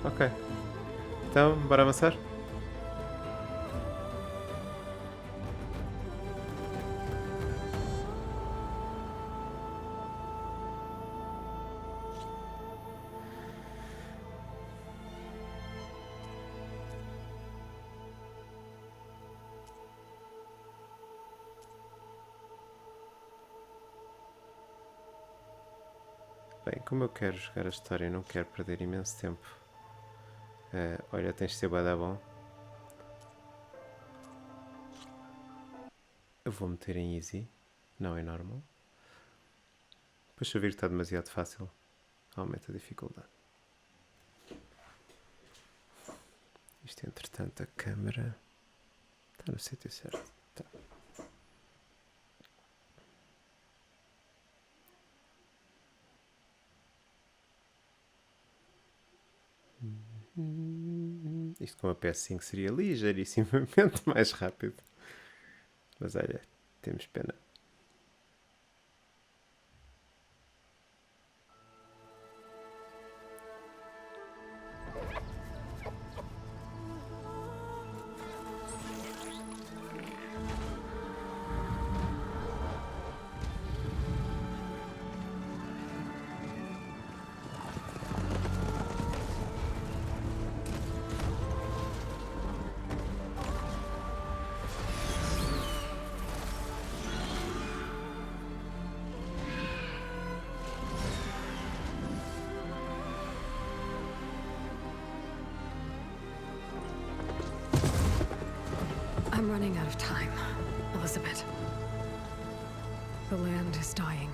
Ok. Então, bora avançar? Bem, como eu quero jogar a história e não quero perder imenso tempo. Olha, tens de ser bué da bom. Eu vou meter em easy, não em normal. Depois se eu vir que está demasiado fácil, aumenta a dificuldade. Isto entretanto a câmera está no sítio certo. Tá. Isto com a PS5 seria ligeirissimamente mais rápido. Mas olha, temos pena. I'm running out of time, Elizabeth. The land is dying.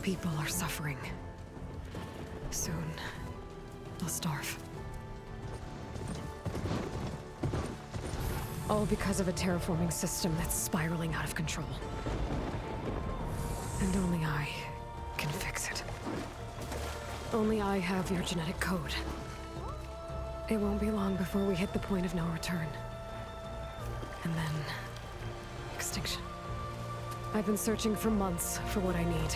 People are suffering. Soon, they'll starve. All because of a terraforming system that's spiraling out of control. And only I can fix it. Only I have your genetic code. It won't be long before we hit the point of no return. And then... extinction. I've been searching for months for what I need.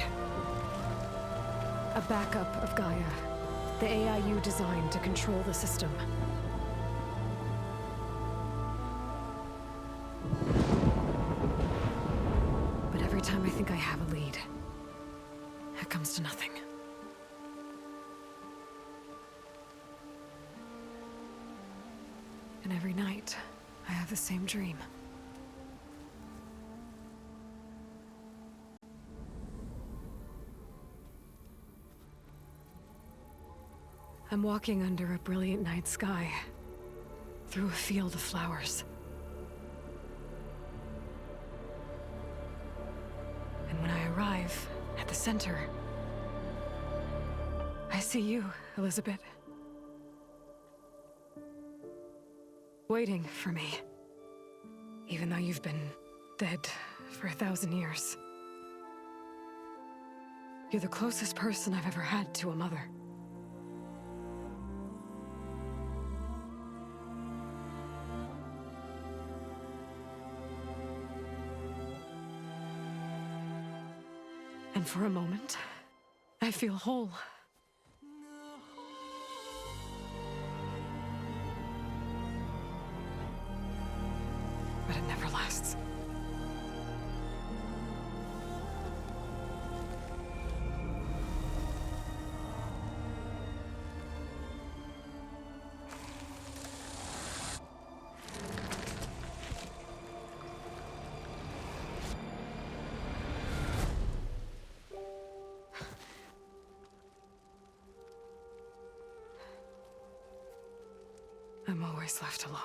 A backup of Gaia. The AI you designed to control the system. But every time I think I have a lead, it comes to nothing. And every night, I have the same dream. I'm walking under a brilliant night sky, through a field of flowers. And when I arrive at the center, I see you, Elizabeth. Waiting for me. Even though you've been dead for 1,000 years. You're the closest person I've ever had to a mother. And for a moment, I feel whole. But it never lasts. I'm always left alone.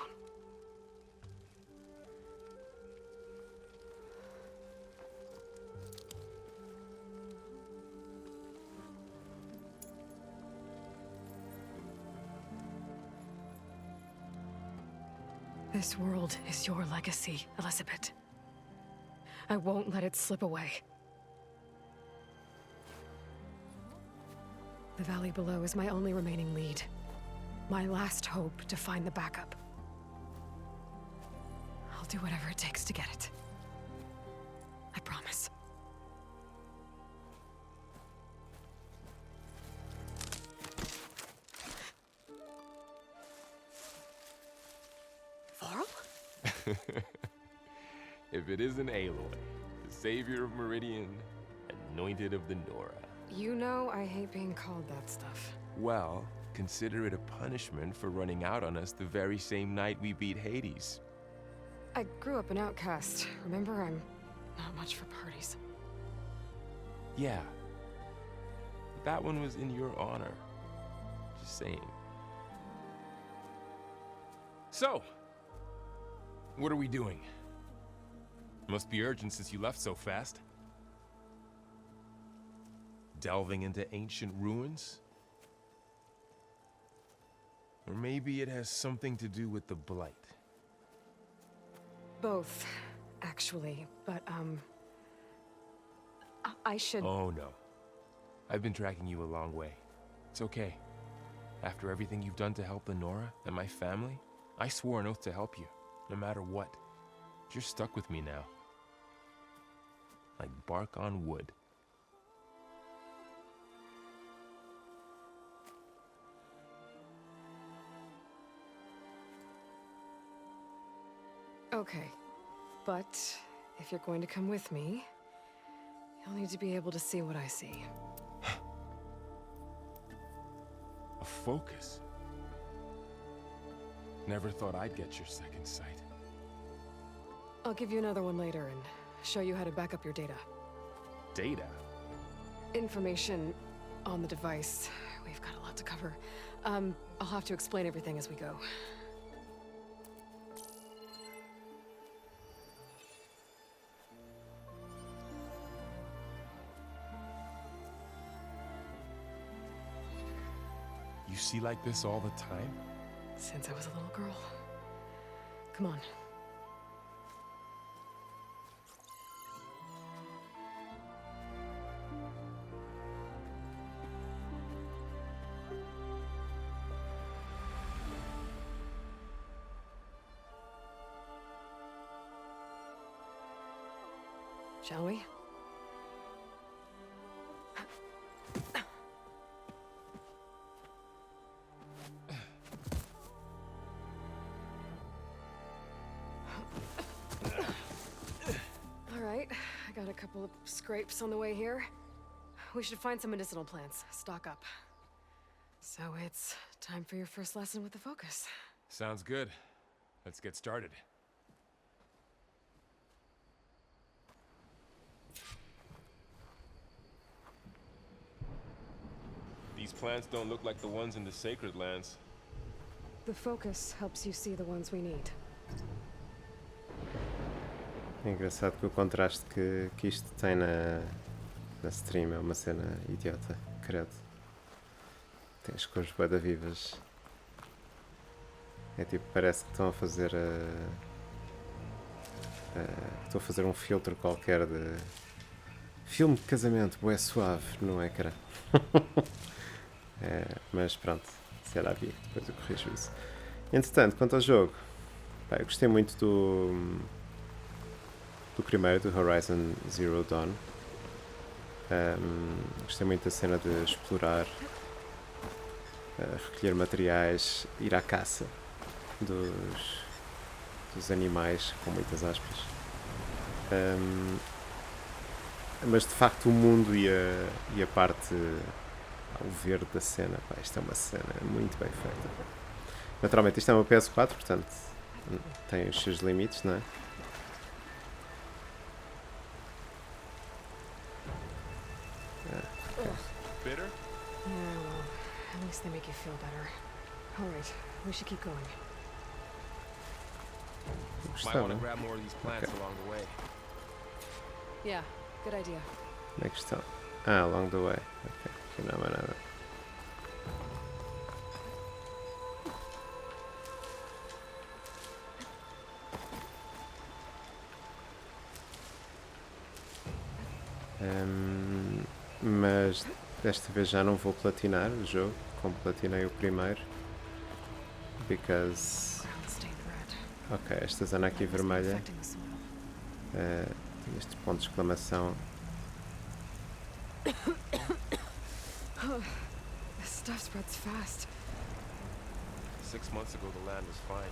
This world is your legacy, Elizabeth. I won't let it slip away. The valley below is my only remaining lead. My last hope to find the backup. I'll do whatever it takes to get it. I promise. If it isn't Aloy, the savior of Meridian, anointed of the Nora. You know I hate being called that stuff. Well, consider it a punishment for running out on us the very same night we beat Hades. I grew up an outcast. Remember, I'm not much for parties. Yeah. That one was in your honor. Just saying. So, what are we doing? Must be urgent since you left so fast. Delving into ancient ruins? Or maybe it has something to do with the Blight. Both, actually. But, I should... Oh no. I've been tracking you a long way. It's okay. After everything you've done to help the Nora and my family, I swore an oath to help you, no matter what. You're stuck with me now. Like bark on wood. Okay. But, if you're going to come with me, you'll need to be able to see what I see. A focus? Never thought I'd get your second sight. I'll give you another one later and show you how to back up your data. Data? Information on the device. We've got a lot to cover. I'll have to explain everything as we go. You see like this all the time? Since I was a little girl. Come on. Shall we? All right, I got a couple of scrapes on the way here. We should find some medicinal plants, stock up. So it's time for your first lesson with the focus. Sounds good. Let's get started. These plants don't look like the ones in the sacred lands. The focus helps you see the ones we need. É engraçado que o contraste que isto tem na stream é uma cena idiota, credo. Tem as cores bué da vivas. É tipo, parece que estão a fazer estou a fazer um filtro qualquer de filme de casamento, bué suave no ecrã. Mas pronto, se ela vir, depois eu corrijo isso. Entretanto, quanto ao jogo, pá, eu gostei muito do primeiro, do Horizon Zero Dawn. Gostei muito da cena de explorar, recolher materiais, ir à caça dos animais, com muitas aspas. Mas de facto o mundo e a parte, o verde da cena, pá, isto é uma cena muito bem feita. Naturalmente isto é uma PS4, portanto tem os seus limites, não é? Bitter? Yeah, well, at least they make you feel better. All right, we should keep going. Might want to grab more of these plants along the way. Yeah, good idea. Onde é que estão? Along the way. Ok, aqui não há mais nada. Mas desta vez já não vou platinar o jogo, como platinei o primeiro. Because... Ok, esta zona aqui vermelha tem este ponto de exclamação. This stuff spreads fast. 6 months ago the land was fine.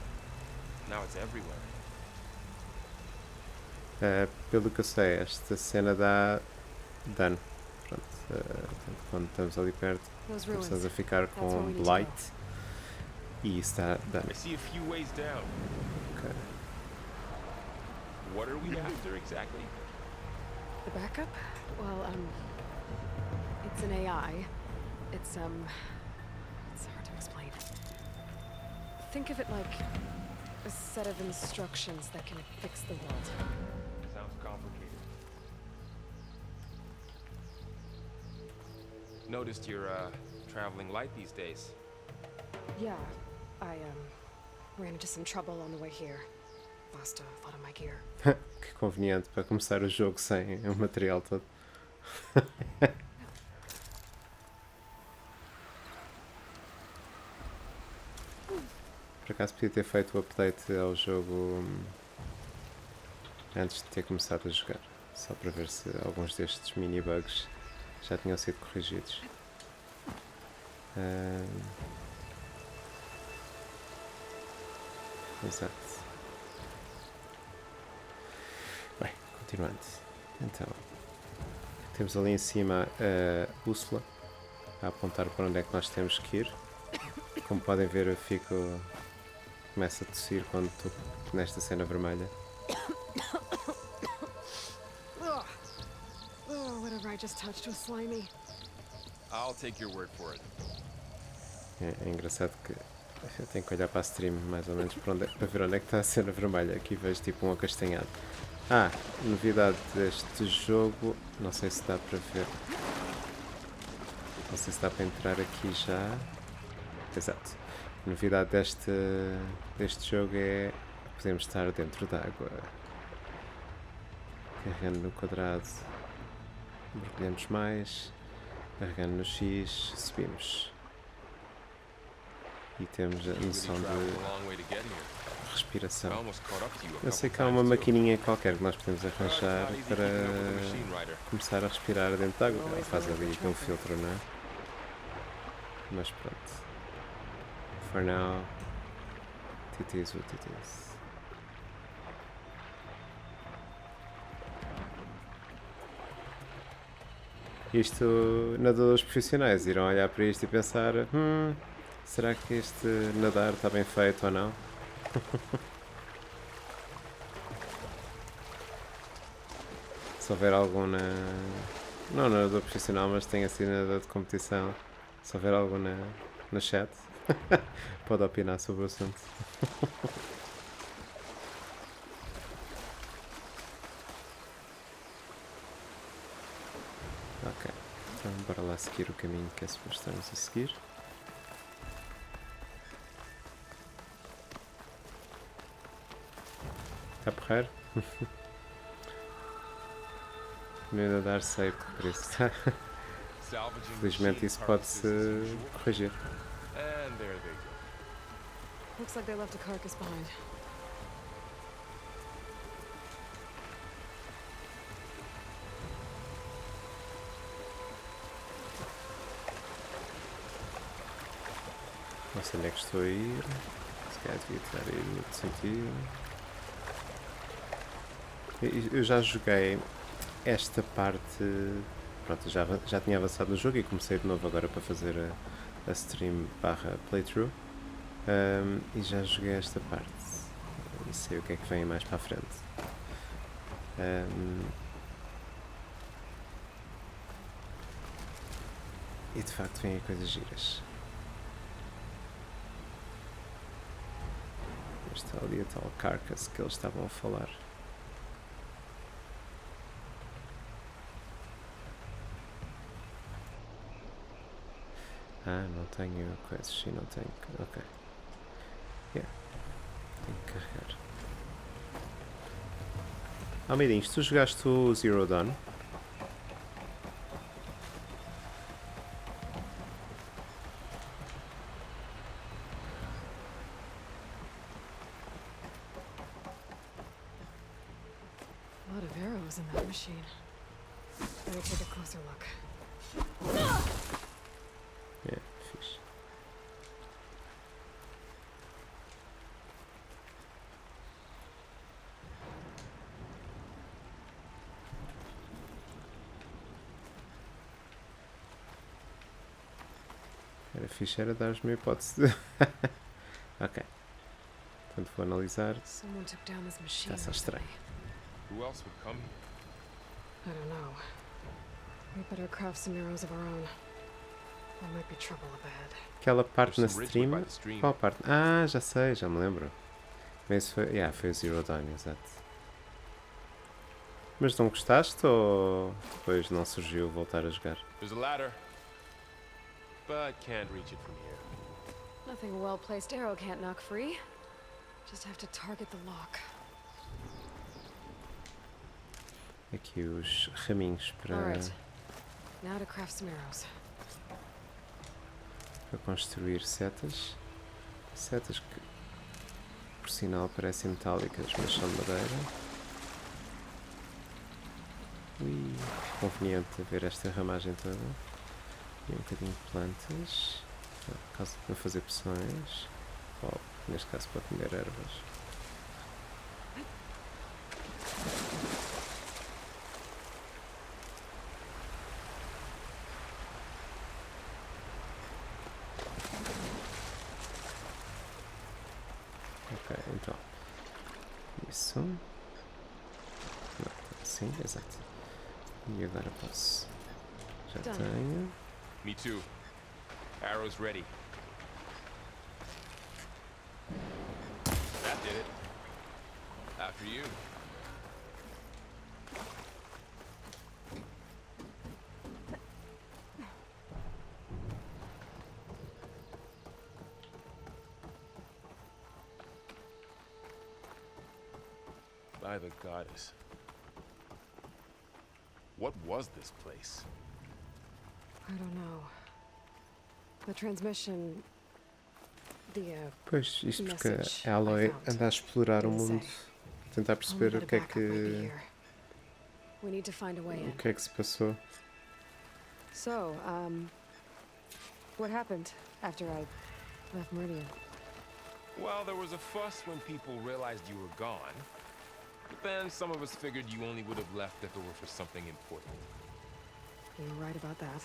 Now it's everywhere. Pelo que eu sei, esta cena dá dano. Pronto, portanto, quando estamos ali perto, Those começamos ruins. a ficar That's where com we need to blight go. e isso dá dano. I see a few ways down. Ok. What are we after exactly? The backup? Well, it's an AI. It's hard to explain. Think of it like a set of instructions that can fix the world. Sounds complicated. Noticed you're traveling light these days. Yeah, I, ran into some trouble on the way here. Lost a lot of my gear. Que conveniente para começar o jogo sem o material todo. Por acaso podia ter feito o update ao jogo antes de ter começado a jogar, só para ver se alguns destes mini bugs já tinham sido corrigidos. Exato. Bem, continuando. Então, temos ali em cima a bússola a apontar para onde é que nós temos que ir. Como podem ver, eu começo a tossir quando estou nesta cena vermelha. Oh, whatever I just touched was slimy. I'll take your word for it. É engraçado que eu tenho que olhar para a stream mais ou menos para ver onde é que está a cena vermelha. Aqui vejo tipo um acastanhado. Novidade deste jogo, não sei se dá para ver. Não sei se dá para entrar aqui já. Exato. A novidade deste jogo é podemos estar dentro d'água. Carregando no quadrado, mergulhamos mais. Carregando no X, subimos. E temos a noção de respiração. Eu sei que há uma maquininha qualquer que nós podemos arranjar para começar a respirar dentro d'água. Ela faz ali um filtro, não é? Mas pronto. For now, it is what it is. Isto, nadadores profissionais irão olhar para isto e pensar: será que este nadar está bem feito ou não? Se houver algum não nadador profissional, mas tenha sido nadador de competição, se houver algum no chat, pode opinar sobre o assunto. Ok, então bora lá seguir o caminho que é suposto estarmos a seguir. Está porreiro? Não dar safe, por isso. Felizmente isso pode-se corrigir. And there they go. Looks like they left a carcass behind. Não sei onde é que estou a ir. Se calhar devia estar a ir no outro sentido. Eu já joguei esta parte. Pronto, já tinha avançado no jogo e comecei de novo agora para fazer a stream / playthrough. E já joguei esta parte. E sei o que é que vem mais para a frente. E de facto vêm coisas giras. Está ali a tal carcass que eles estavam a falar. Não tenho coisas, sim, não tenho. Ok. Yeah. Tenho que carregar. Almeidinhos, tu jogaste o Zero Dawn? A lot of arrows in that machine. Better take a closer look. Fixe. Era fixe, era dar-me uma hipótese de... Ok. Portanto, vou analisar. Someone took down this machine. Tá só estranho. Who else would come here? I don't know. We better craft some arrows of our own. There might be trouble ahead. Aquela parte na There's some ridgewood by stream. the stream. Qual parte? Ah, já sei, já me lembro. Mas foi, foi o Zero Dawn, exato. Mas não gostaste ou depois não surgiu voltar a jogar? There's a ladder, but can't reach it from here. Nothing a well-placed arrow can't knock free. Just have to target the lock. Aqui os raminhos para, Alright. Now to craft some arrows. para construir setas. Setas que, por sinal, parecem metálicas, mas são de madeira. Ui, conveniente ver esta ramagem toda. E um bocadinho de plantas. Caso para fazer poções. Ou, neste caso, para comer ervas. Ok, então. Isso. Não, sim, exato. E agora posso. Já Done. tenho. Me too. Arrows ready. That did it. After you. By the goddess. What was this place? I don't know. The transmission... Pois, isto porque message a Aloy I found. anda a explorar o Didn't mundo, say. tentar Only perceber that o a que é backup might be que, here. We need to find a way in. o que é que se passou. So, what happened after I left Meridian? Well, there was a fuss when people realized you were gone. But then some of us figured you only would have left if it were for something important. You're right about that.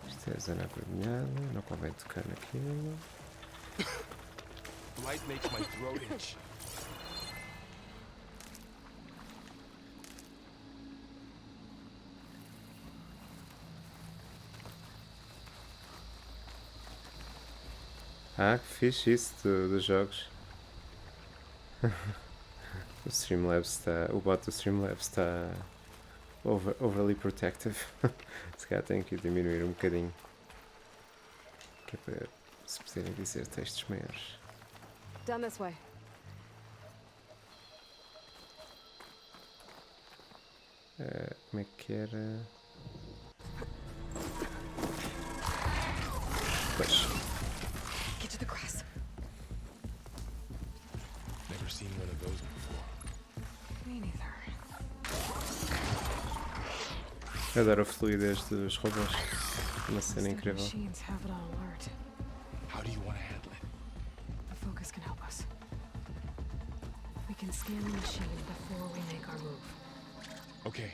Isto é a zona avermelhada, não convém tocar naquilo. Light makes my throat itch. Ah, que fixe isso dos jogos. O Streamlabs está. O bot do Streamlabs está overly protective. Se calhar tenho que diminuir um bocadinho. Que é para se poderem dizer textos maiores. Down this way. Como é que era? Pois. Get to the grass. Never seen one of those before. Me neither. Adoro a fluidez dos robôs. Uma cena These incrível. machines have it on alert. How do you want to handle it? The focus can help us. We can scan the machine before we make our move. Okay.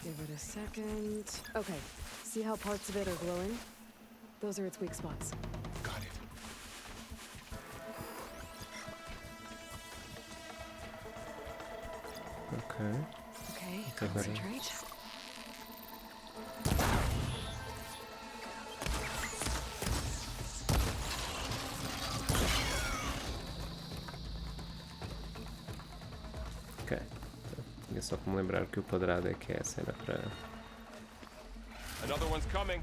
Give it a second. Okay. See how parts of it are glowing? Those are its weak spots. Got it. Ok. Okay, Okay, buddy. concentrate. Ok. Tinha só que me lembrar que o quadrado é que é a cena para. Another one's coming.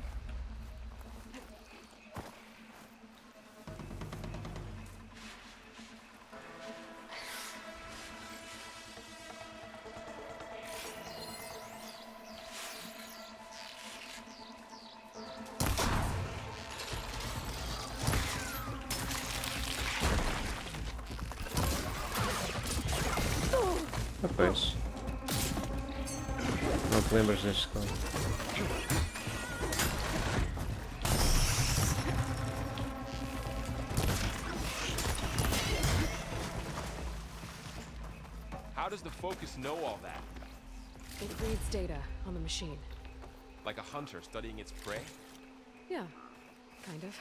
Ah, pois. lembras deste escola? How does the Focus know all that? It reads data on the machine. Like a hunter studying its prey? Yeah, kind of.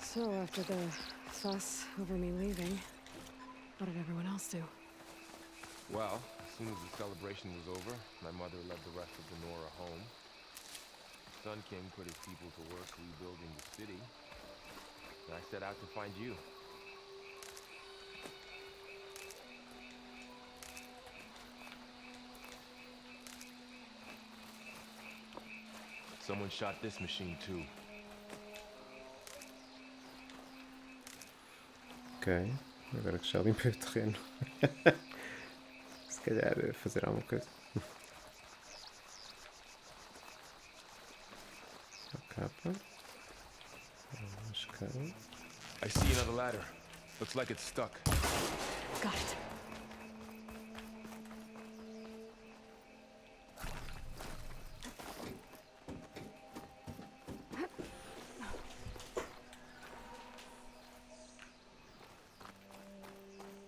So after the fuss over me leaving, what did everyone else do? Well, as soon as the celebration was over, my mother led the rest of the Nora home. The Sun King put his people to work rebuilding the city. And I set out to find you. Someone shot this machine too. Ok, agora que já limpei o terreno. Se calhar fazer alguma coisa. A capa. A escada. I see another ladder. Looks like it's stuck. Got it.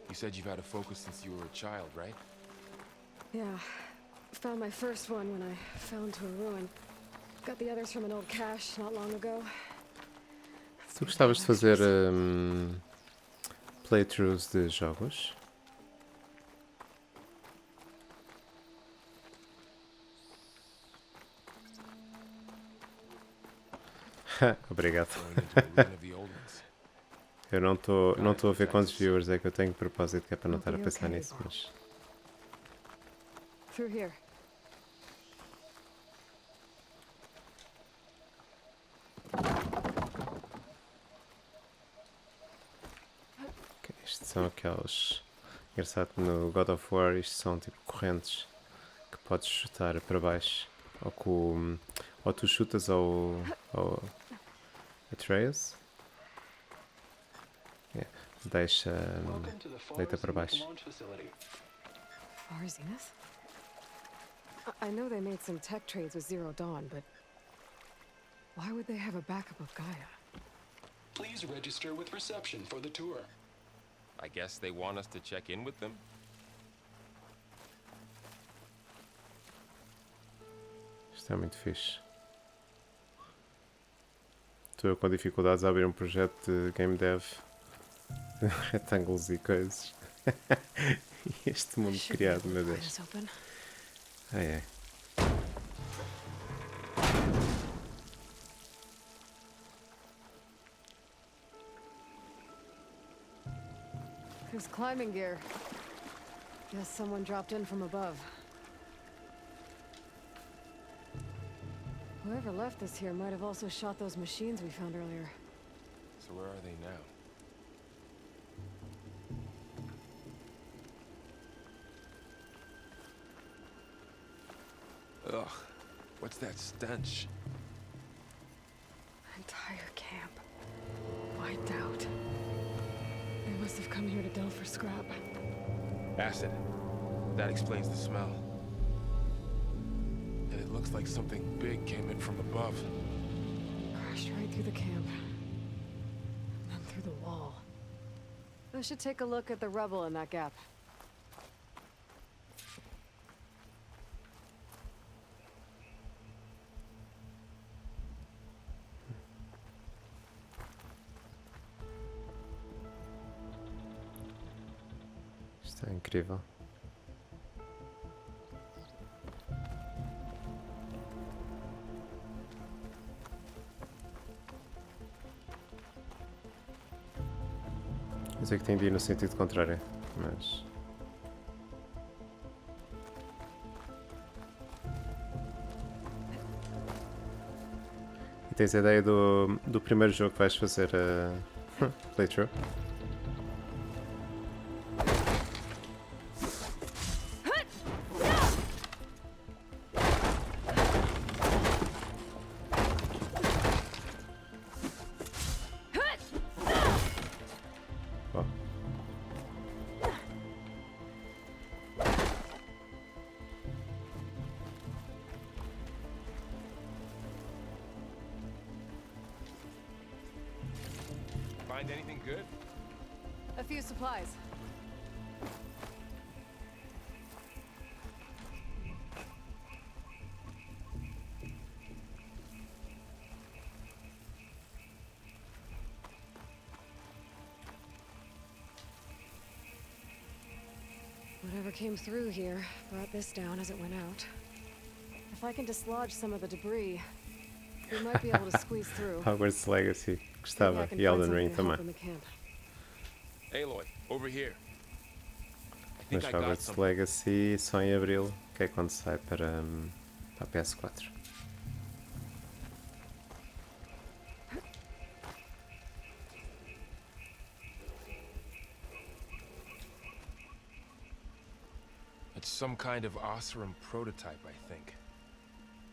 You said you've had a Focus since you were a child, right? Yeah. Found my first one when I fell into a ruin. Got the others from an old cache not long ago. Tu gostavas de fazer playthroughs de jogos? Obrigado. Going into the ruin of the old ones. Eu não estou a ver quantos viewers é que eu tenho de propósito, que é para não estar a pensar nisso, mas... Through here. Ok, isto são aqueles... Engraçado que no God of War isto são tipo correntes que podes chutar para baixo. Ou tu chutas ao Atreus. Yeah. Deixa deita para baixo. Far Zenith? I know they made some tech trades with Zero Dawn, but why would they have a backup of Gaia? Please register with reception for the tour. I guess they want us to check in with them. Isto é muito fixe. Estou com dificuldades a abrir um projeto de game dev. Retângulos e coisas. Este mundo Should be criado, able to meu pry Deus. this open. Ai, ai. There's climbing gear. Guess someone dropped in from above. Whoever left this here might have also shot those machines we found earlier. So where are they now? Ugh, what's that stench? Entire camp. Wiped out. They must have come here to delve for scrap. Acid. That explains the smell. And it looks like something big came in from above. Crashed right through the camp. And then through the wall. I should take a look at the rubble in that gap. Isto é incrível. Eu sei que tem de ir no sentido contrário, mas... E tens a ideia do primeiro jogo que vais fazer a playthrough? Oh. Find anything good? A few supplies. Whatever came through here brought this down as it went out. If I can dislodge some of the debris, we might be able to squeeze through. Hogwarts Legacy. Maybe I Gostava. can E find Elden Ring something to help também. in the camp. Aloy, over here. I think Mas I got Hogwarts something. Legacy só em Abril, que é quando sai para a PS4. It's some kind of Osram prototype, I think.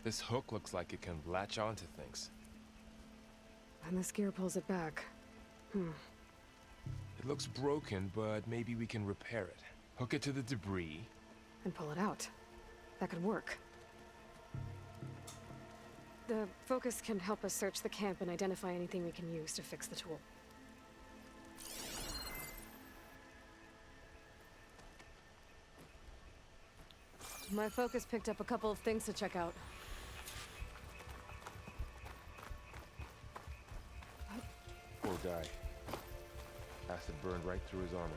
This hook looks like it can latch onto things. And this gear pulls it back. It looks broken, but maybe we can repair it. Hook it to the debris. And pull it out. That could work. The focus can help us search the camp and identify anything we can use to fix the tool. My focus picked up a couple of things to check out. Poor guy. Acid burned right through his armor.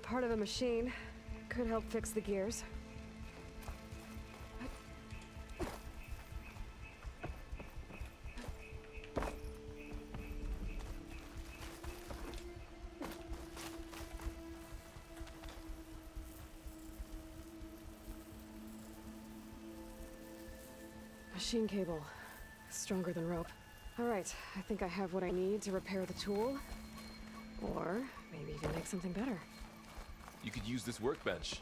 Part of a machine. Could help fix the gears. Machine cable. Stronger than rope. All right, I think I have what I need to repair the tool. Or maybe even make something better. You could use this workbench.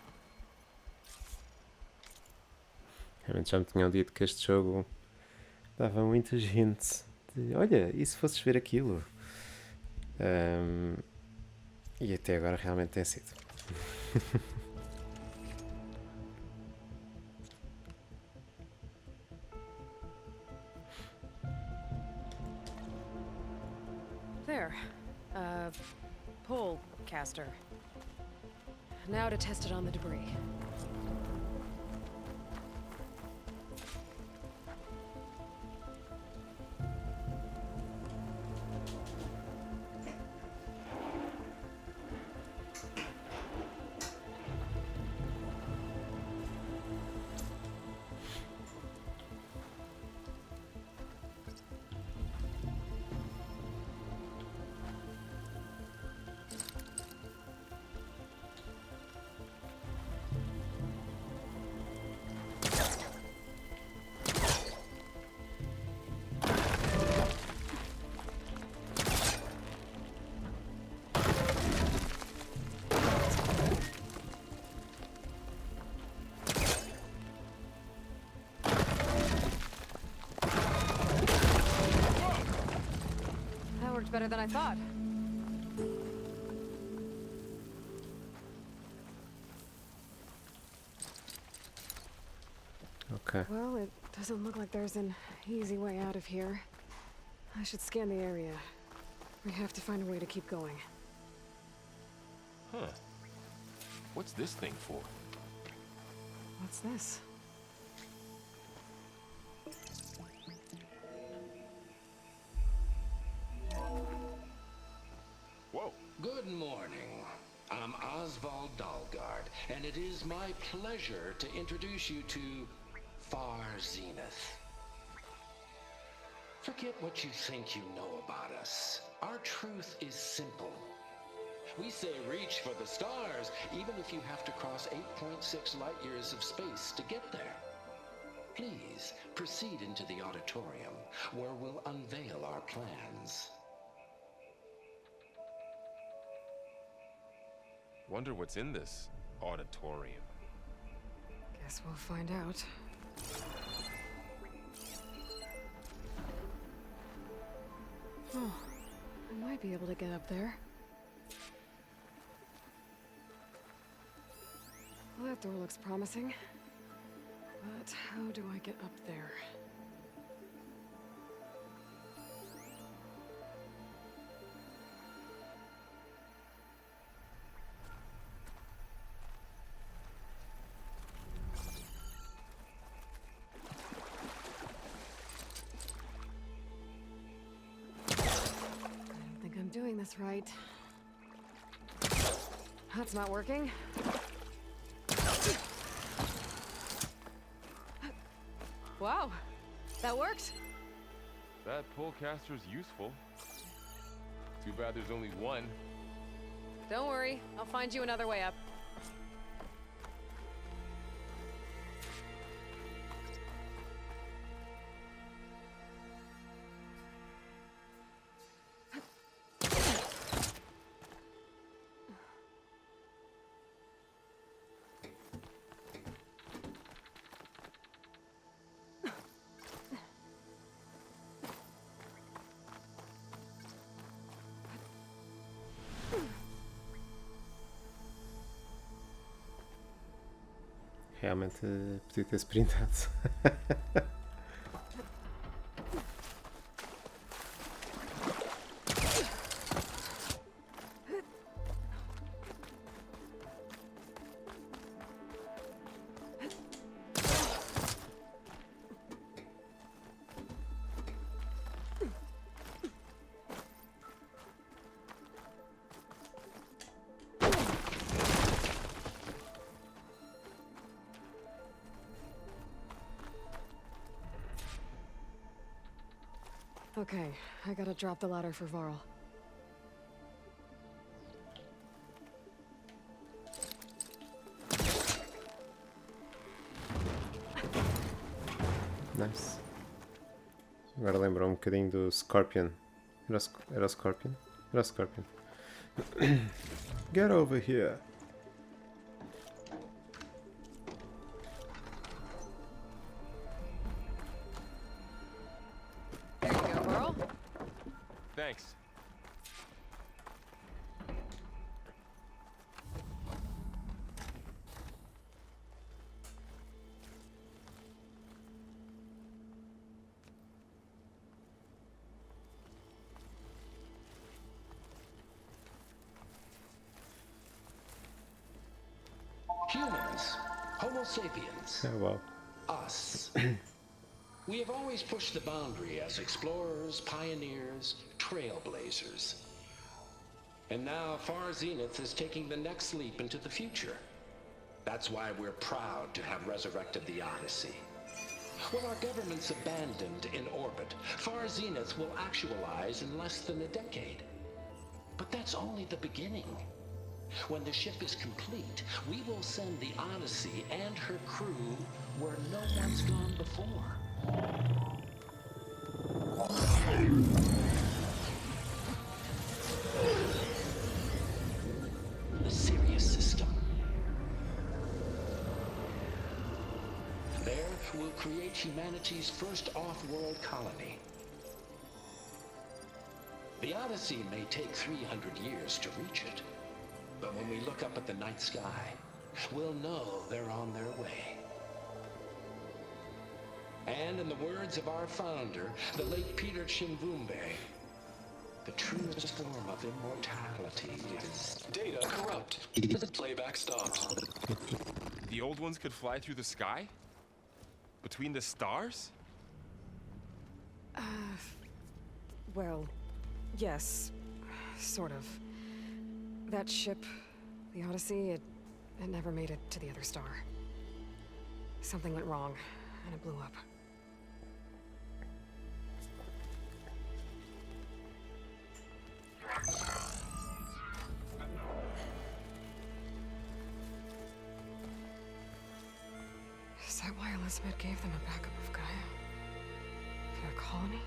Realmente já me tinham dito que este jogo dava muita gente de, olha, e se fosses ver aquilo? E até agora realmente tem sido. There. Pole caster. Now to test it on the debris. Better than I thought. Ok. Well, it doesn't look like there's an easy way out of here. I should scan the area. We have to find a way to keep going. Huh. What's this thing for? What's this? Whoa. Good morning. I'm Oswald Dalgard, and it is my pleasure to introduce you to Far Zenith. Forget what you think you know about us. Our truth is simple. We say reach for the stars, even if you have to cross 8.6 light years of space to get there. Please proceed into the auditorium, where we'll unveil our plans. Wonder what's in this auditorium. Guess we'll find out. Oh, I might be able to get up there. Well, that door looks promising. But how do I get up there? this right. That's not working. Wow, that worked. That polecaster's useful. Too bad there's only one. Don't worry, I'll find you another way up. Realmente podia ter sprintado. Okay, I gotta drop the ladder for Varl. Nice. Agora lembra um bocadinho do Scorpion. Era o Scorpion? Era o Scorpion. Get over here. There you go, Varl. Thanks. Humans, Homo sapiens, Oh, wow. us. We have always pushed the boundary as explorers, pioneers, trailblazers. And now Far Zenith is taking the next leap into the future. That's why we're proud to have resurrected the Odyssey. When our government's abandoned in orbit, Far Zenith will actualize in less than a decade. But that's only the beginning. When the ship is complete, we will send the Odyssey and her crew where no one's gone before. The Sirius system. There, we'll create humanity's first off-world colony. The Odyssey may take 300 years to reach it. But when we look up at the night sky, we'll know they're on their way. And in the words of our founder, the late Peter Chimvumbe, the truest form of immortality is... Data corrupt. Playback stopped. The old ones could fly through the sky? Between the stars? Well, yes, sort of. That ship, the Odyssey, it never made it to the other star. Something went wrong, and it blew up. Is that why Elizabeth gave them a backup of Gaia? For their colony?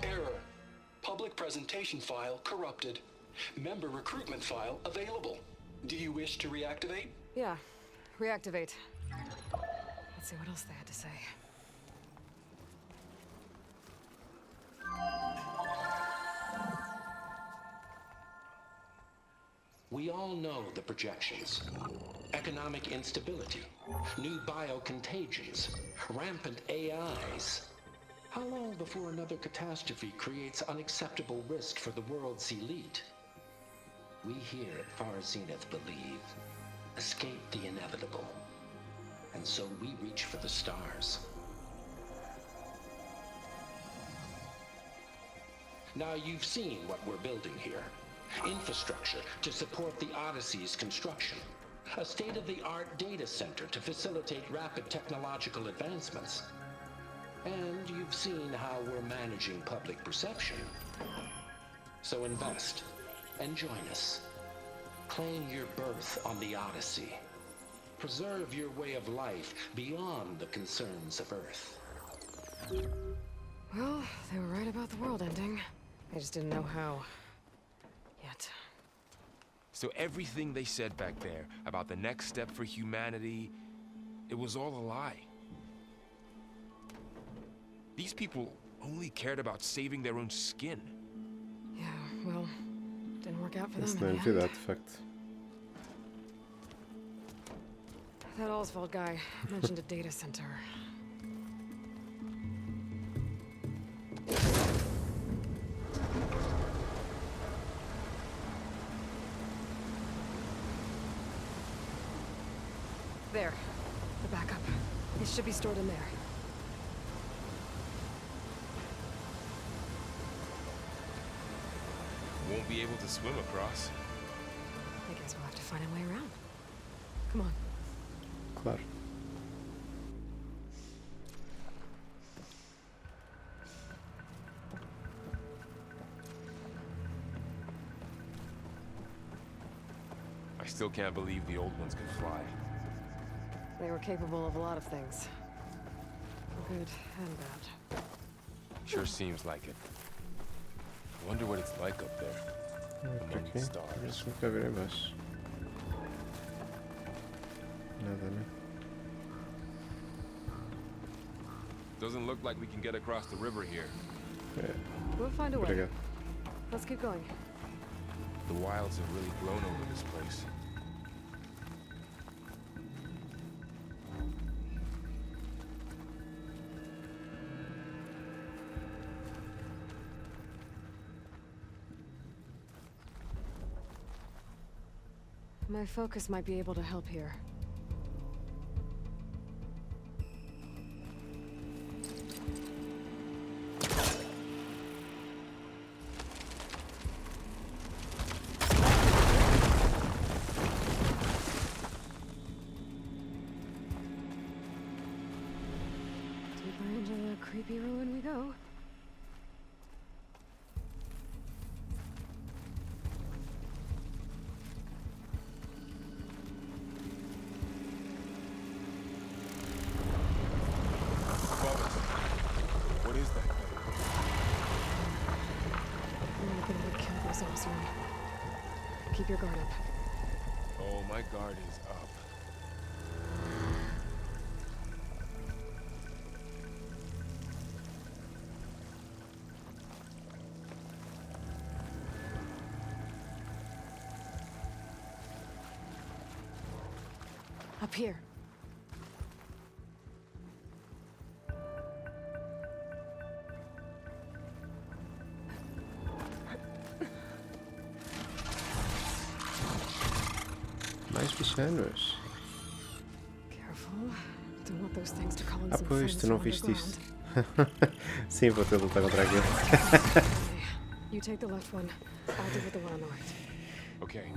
Error. Public presentation file corrupted. Member recruitment file available. Do you wish to reactivate? Yeah, reactivate. Let's see what else they had to say. We all know the projections. Economic instability, new biocontagions, rampant AIs. How long before another catastrophe creates unacceptable risk for the world's elite? We here at Far Zenith believe, escape the inevitable. And so we reach for the stars. Now you've seen what we're building here. Infrastructure to support the Odyssey's construction. A state-of-the-art data center to facilitate rapid technological advancements. And you've seen how we're managing public perception. So invest and join us. Claim your berth on the Odyssey. Preserve your way of life beyond the concerns of Earth. Well, they were right about the world ending. I just didn't know how. Yet. So everything they said back there about the next step for humanity, it was all a lie. These people only cared about saving their own skin. Yeah, well, didn't work out for Isso them não in é the end. novidade, de facto. That Oswald guy mentioned a data center. There. The backup. It should be stored in there. Won't be able to swim across. I guess we'll have to find a way around. Come on. Claro. I still can't believe the old ones could fly. They were capable of a lot of things. Good and bad. Sure seems like it. I wonder what it's like up there, Por among aqui. the stars. Deixa-me cá ver em baixo. Nada, né? Doesn't look like we can get across the river here. É, We'll find a way. obrigado. Let's keep going. The wilds have really grown over this place. My focus might be able to help here. Deeper into the creepy ruin we go. What is that thing? I'm not gonna get killed this awesome. Keep your guard up. Oh, my guard is up. Up here. Mais bichanos. Careful. Don't want those things to call in Ah, some pois, friends tu não from viste underground. isto. Sim, vou ter de lutar contra aquilo. Okay. You take the left one. I'll deal with the one on the right. Okay.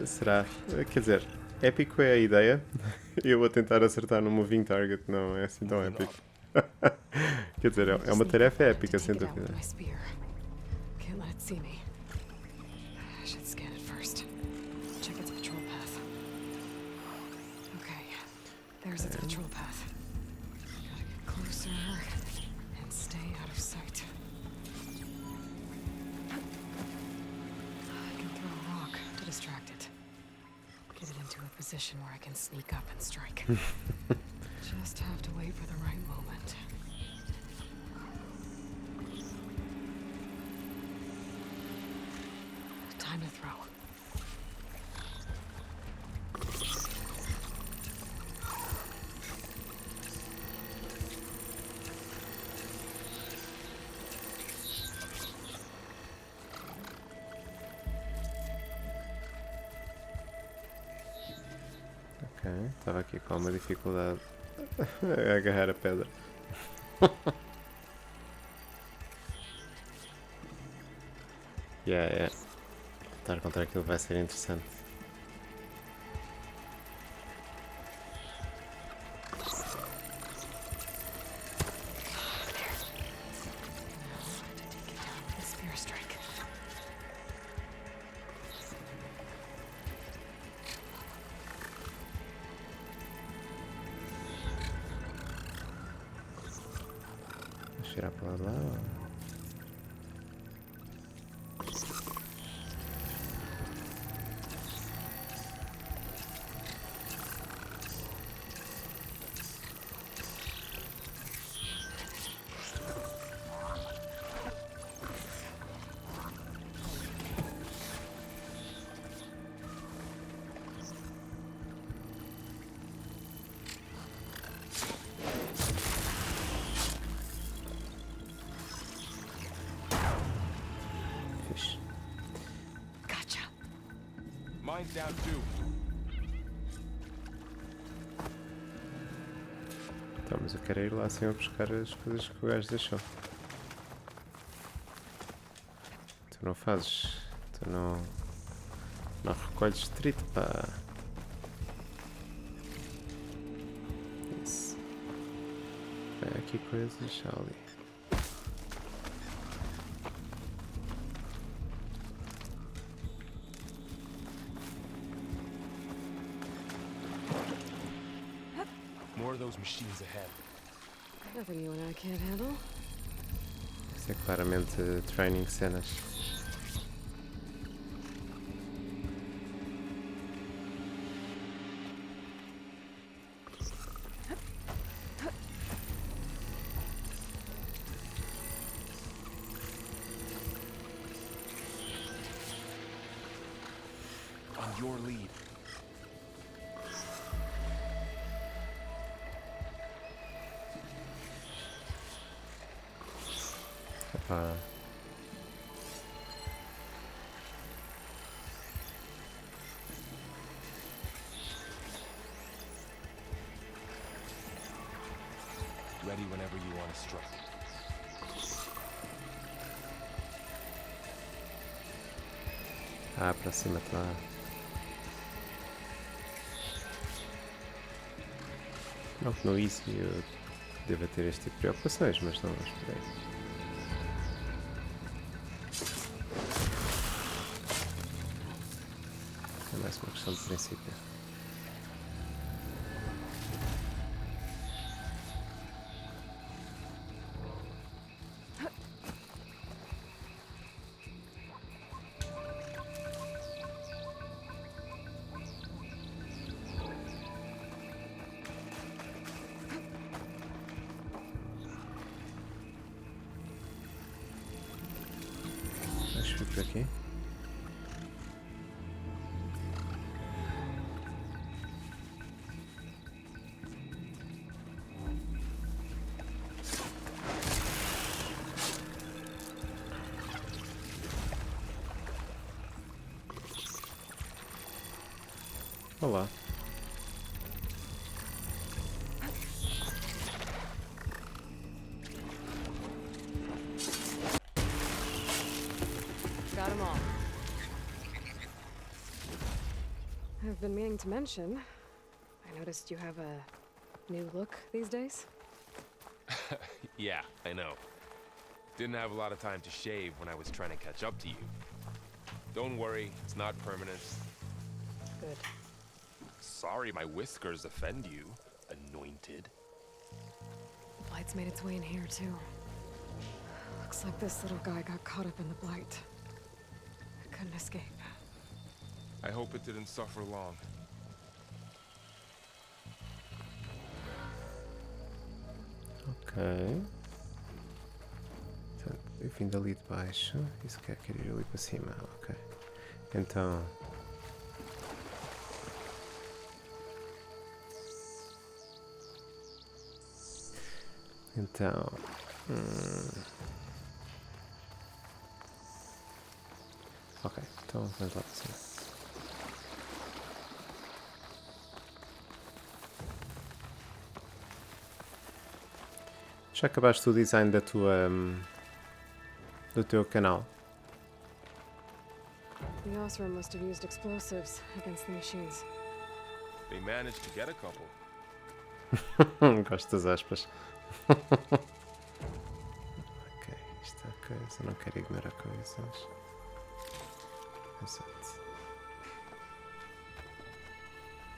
Será? Quer dizer, épico é a ideia. Eu vou tentar acertar no moving target, não é assim tão épico. Quer dizer, é uma tarefa épica, sem Take it out dúvida. with my spear. Can't let it see me. I should scan it first. Check its patrol path. Okay, there's its patrol path. Gotta get closer and stay out of sight. I can throw a rock to distract it. Get it into a position where I can sneak up and strike. Just have to wait for the right moment. Time to throw. Ok, estava aqui com uma dificuldade a agarrar a pedra. Yeah. Lutar contra aquilo vai ser interessante. The spear strike. Vamos virar para lá. Fixe. Gotcha. Mine's down too. Então, mas eu quero ir lá assim a buscar as coisas que o gajo deixou. Tu não fazes. Tu não. Não recolhes distrito, pá. Isso. Bem, aqui coisas já ali. More of those machines ahead. Nothing you and I can't handle. Isso é claramente training cenas. On your lead. Epá. Ready whenever you want to strike. Ah, para cima tá lá. Não que no Easy eu deva ter este tipo de preocupações, mas não, espera aí. É mais uma questão de princípio. Deixa eu vir por aqui. Olá. Got them all. I've been meaning to mention, I noticed you have a new look these days. Yeah, I know. Didn't have a lot of time to shave when I was trying to catch up to you. Don't worry, it's not permanent. Good. Sorry my whiskers offend you, anointed. The Blight's made its way in here, too. Looks like this little guy got caught up in the Blight. I couldn't escape. I hope it didn't suffer long. Ok. Portanto, eu vim dali de baixo. Isso quer ir ali para cima. Ok. Então. Então. Ok, então vamos lá para cima. Já acabaste o design da tua. Do teu canal? The Osram must have used explosives against the machines. They managed to get a couple. Gosto das aspas. Ok, isto é coisa. Não quero ignorar coisas. Exato.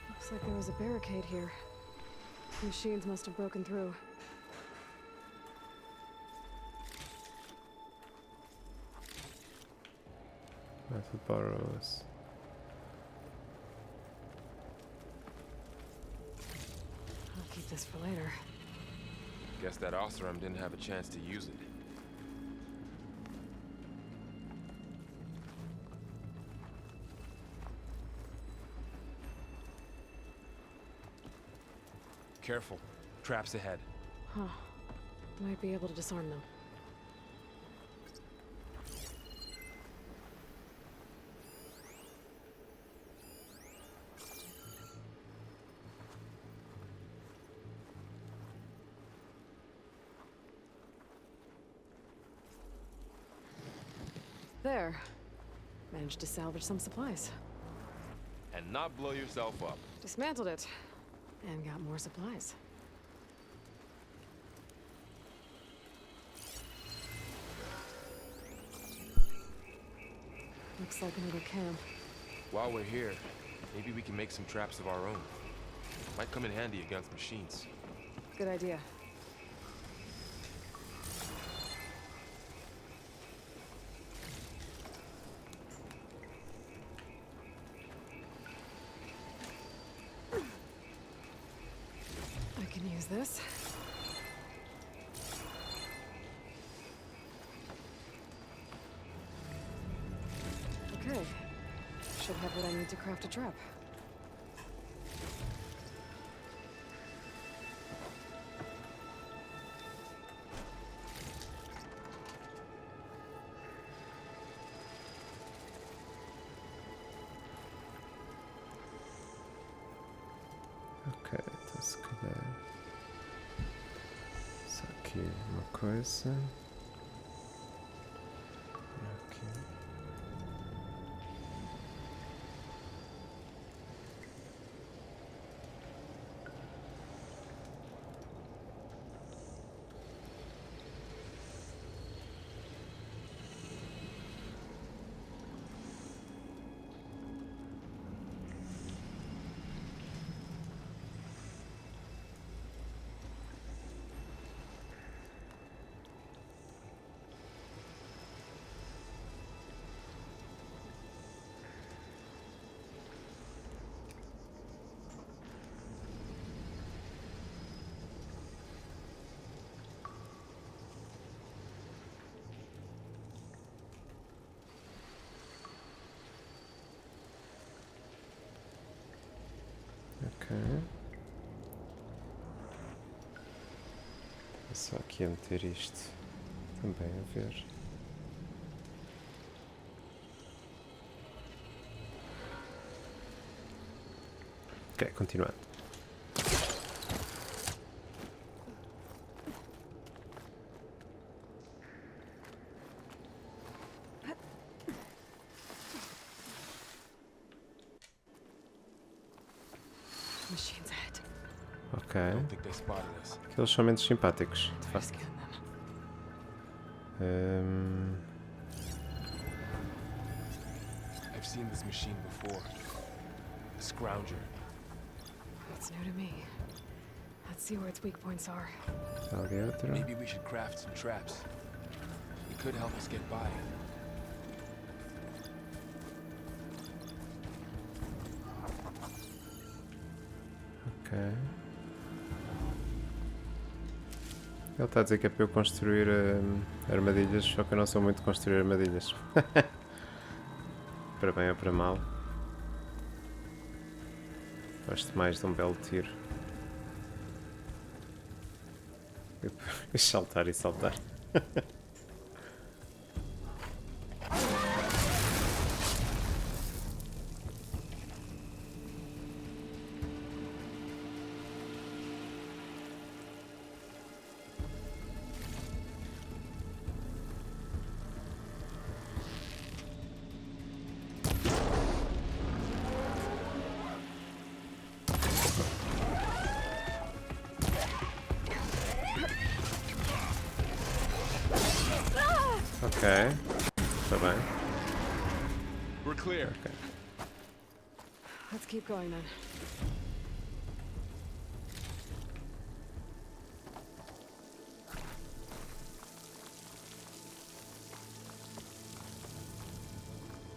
Looks like there was a barricade here. Machines must have broken through. Metal burrows. I'll keep this for later. Guess that Osram didn't have a chance to use it. Careful. Traps ahead. Huh. Might be able to disarm them. There. Managed to salvage some supplies. And not blow yourself up. Dismantled it. And got more supplies. Looks like another camp. While we're here, maybe we can make some traps of our own. Might come in handy against machines. Good idea. I can use this. Okay. Should have what I need to craft a trap. Ok, então se calhar. Só aqui uma coisa. Aqui. Ok. É só aqui a meter isto também a ver. Ok, continuando. Machines ahead. Ok. Don't think they spotted us. Aqueles são menos simpáticos, de Better facto. scan them. I've seen this machine before. A scrounger. That's new to me. Let's see where its weak points are. Está ali outro. Maybe we should craft some traps. It could help us get by. Ok. Ele está a dizer que é para eu construir armadilhas, só que eu não sou muito de construir armadilhas. Para bem ou para mal. Gosto mais de um belo tiro. E saltar e saltar. Ok. Está bem. We're clear. Ok. Let's keep going then.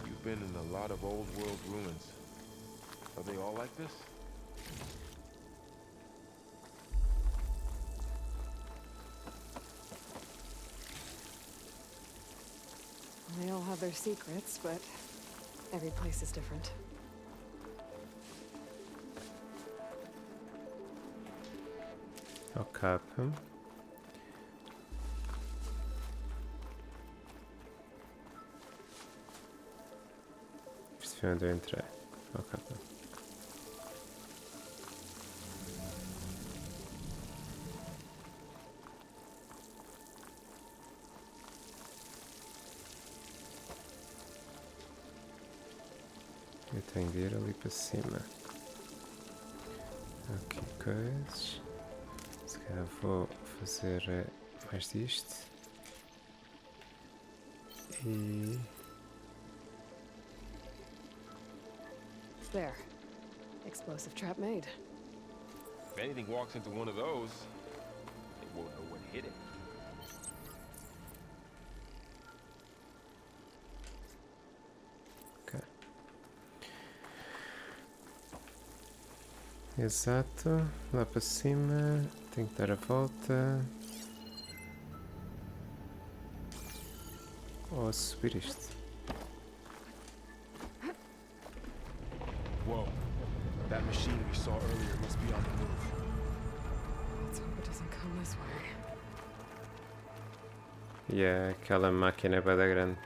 You've been in a lot of old world ruins. Are they all like this? They all have their secrets, but every place is different. Ok. Isto foi onde eu entrei. Ok. Eu tenho de ir ali para cima. Aqui coisas. Se calhar vou fazer mais disto. E... There. Explosive trap made. If anything walks into one of those, they won't know what hit it. Ok. Exato. Lá para cima. Tenho que dar a volta. Ou subir isto. Whoa. That machine we saw earlier must be on the move. Let's hope it doesn't come this way. E é aquela máquina é bué da grande.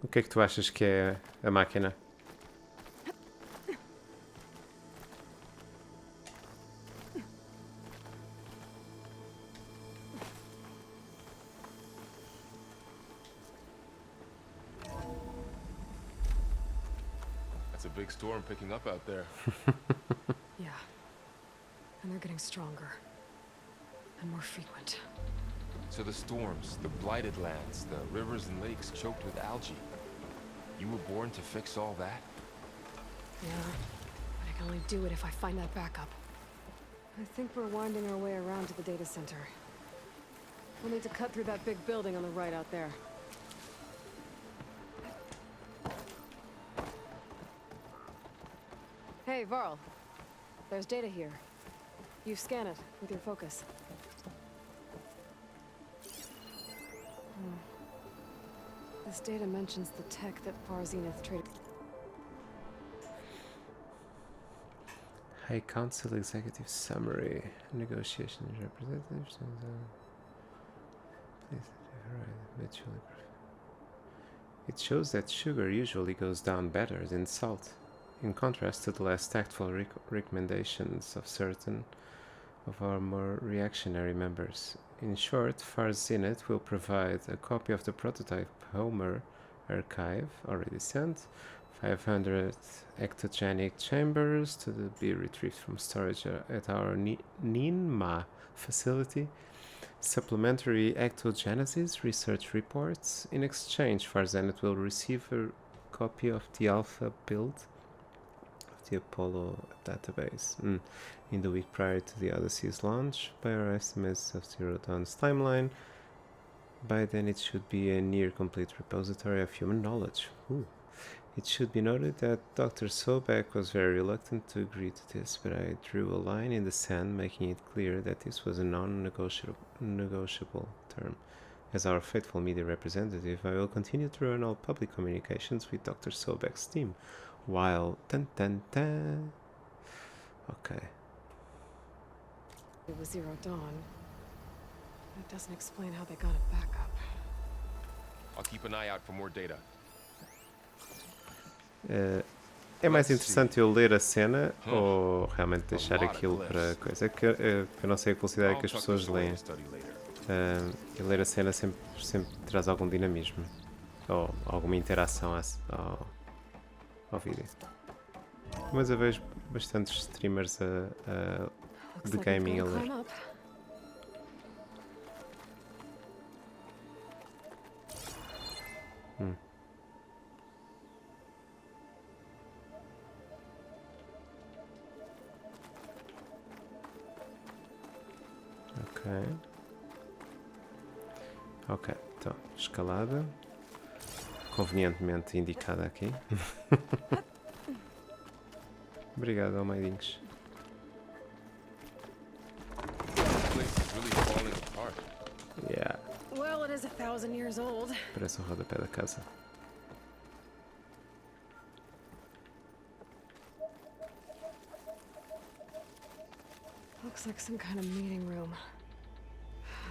O que é que tu achas que é a máquina? That's a big storm picking up out there. Yeah. And they're getting stronger. And more frequent. So the storms, the blighted lands, the rivers and lakes choked with algae. You were born to fix all that? Yeah. But I can only do it if I find that backup. I think we're winding our way around to the data center. We'll need to cut through that big building on the right out there. Hey, Varl. There's data here. You scan it with your focus. This data mentions the tech that Far Zenith traded. High Council Executive Summary. Negotiations representatives. It shows that sugar usually goes down better than salt, in contrast to the less tactful recommendations of certain of our more reactionary members. In short, Far Zenith will provide a copy of the prototype Homer archive, already sent, 500 ectogenic chambers to be retrieved from storage at our Ninma facility, supplementary ectogenesis research reports. In exchange, Far Zenith will receive a copy of the alpha build of the Apollo database in the week prior to the Odyssey's launch. By our estimates of Zero Dawn's timeline, by then it should be a near complete repository of human knowledge. Ooh. It should be noted that Dr. Sobek was very reluctant to agree to this, but I drew a line in the sand, making it clear that this was a non-negotiable term. As our faithful media representative, I will continue to run all public communications with Dr. Sobek's team, while... Okay. It was Zero Dawn. That doesn't explain how they got it back up. I'll keep an eye out for more data. É mais interessante eu ler a cena ou realmente deixar aquilo para coisa? É que eu não sei a velocidade que as pessoas leem. E ler a cena sempre traz algum dinamismo ou alguma interação ao vídeo. Mas eu vejo bastantes streamers a Looks The like we've gaming gotta alert. climb up. Hmm. Ok. Ok, então, escalada. Convenientemente indicada aqui. Obrigado, Almeidinhos. This place is really falling apart. Yeah, Well, it is 1,000 years old. parece o rodapé da casa. Looks like some kind of meeting room.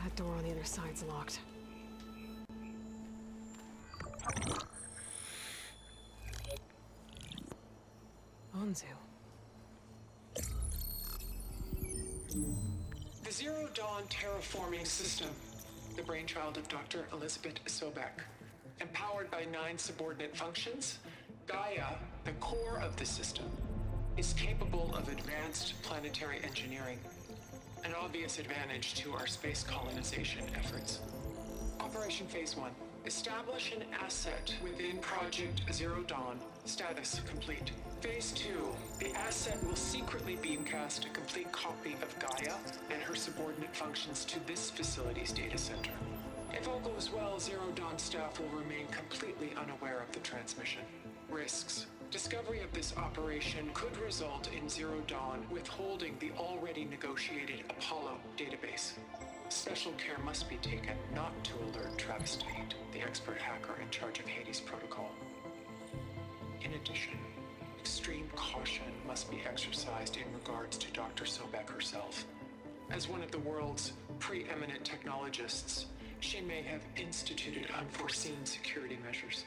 That door on the other side's locked. Onzu. The Zero Dawn terraforming system, the brainchild of Dr. Elizabeth Sobek. Empowered by 9 subordinate functions, Gaia, the core of the system, is capable of advanced planetary engineering, an obvious advantage to our space colonization efforts. Operation Phase 1. Establish an asset within Project Zero Dawn. Status complete. Phase 2. The asset will secretly beamcast a complete copy of Gaia and her subordinate functions to this facility's data center. If all goes well, Zero Dawn staff will remain completely unaware of the transmission. Risks. Discovery of this operation could result in Zero Dawn withholding the already negotiated Apollo database. Special care must be taken not to alert Travis Tate, the expert hacker in charge of Hades' protocol. In addition, extreme caution must be exercised in regards to Dr. Sobek herself. As one of the world's preeminent technologists, she may have instituted unforeseen security measures.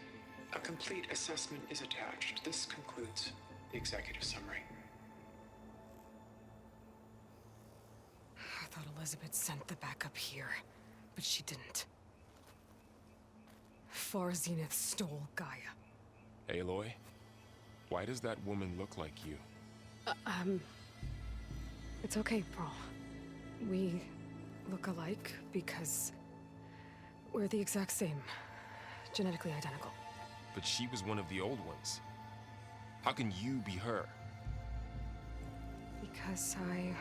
A complete assessment is attached. This concludes the executive summary. I thought Elizabeth sent the backup here, but she didn't. Far Zenith stole Gaia. Aloy, why does that woman look like you? It's okay, Pearl. We look alike because we're the exact same. Genetically identical. But she was one of the old ones. How can you be her? Because I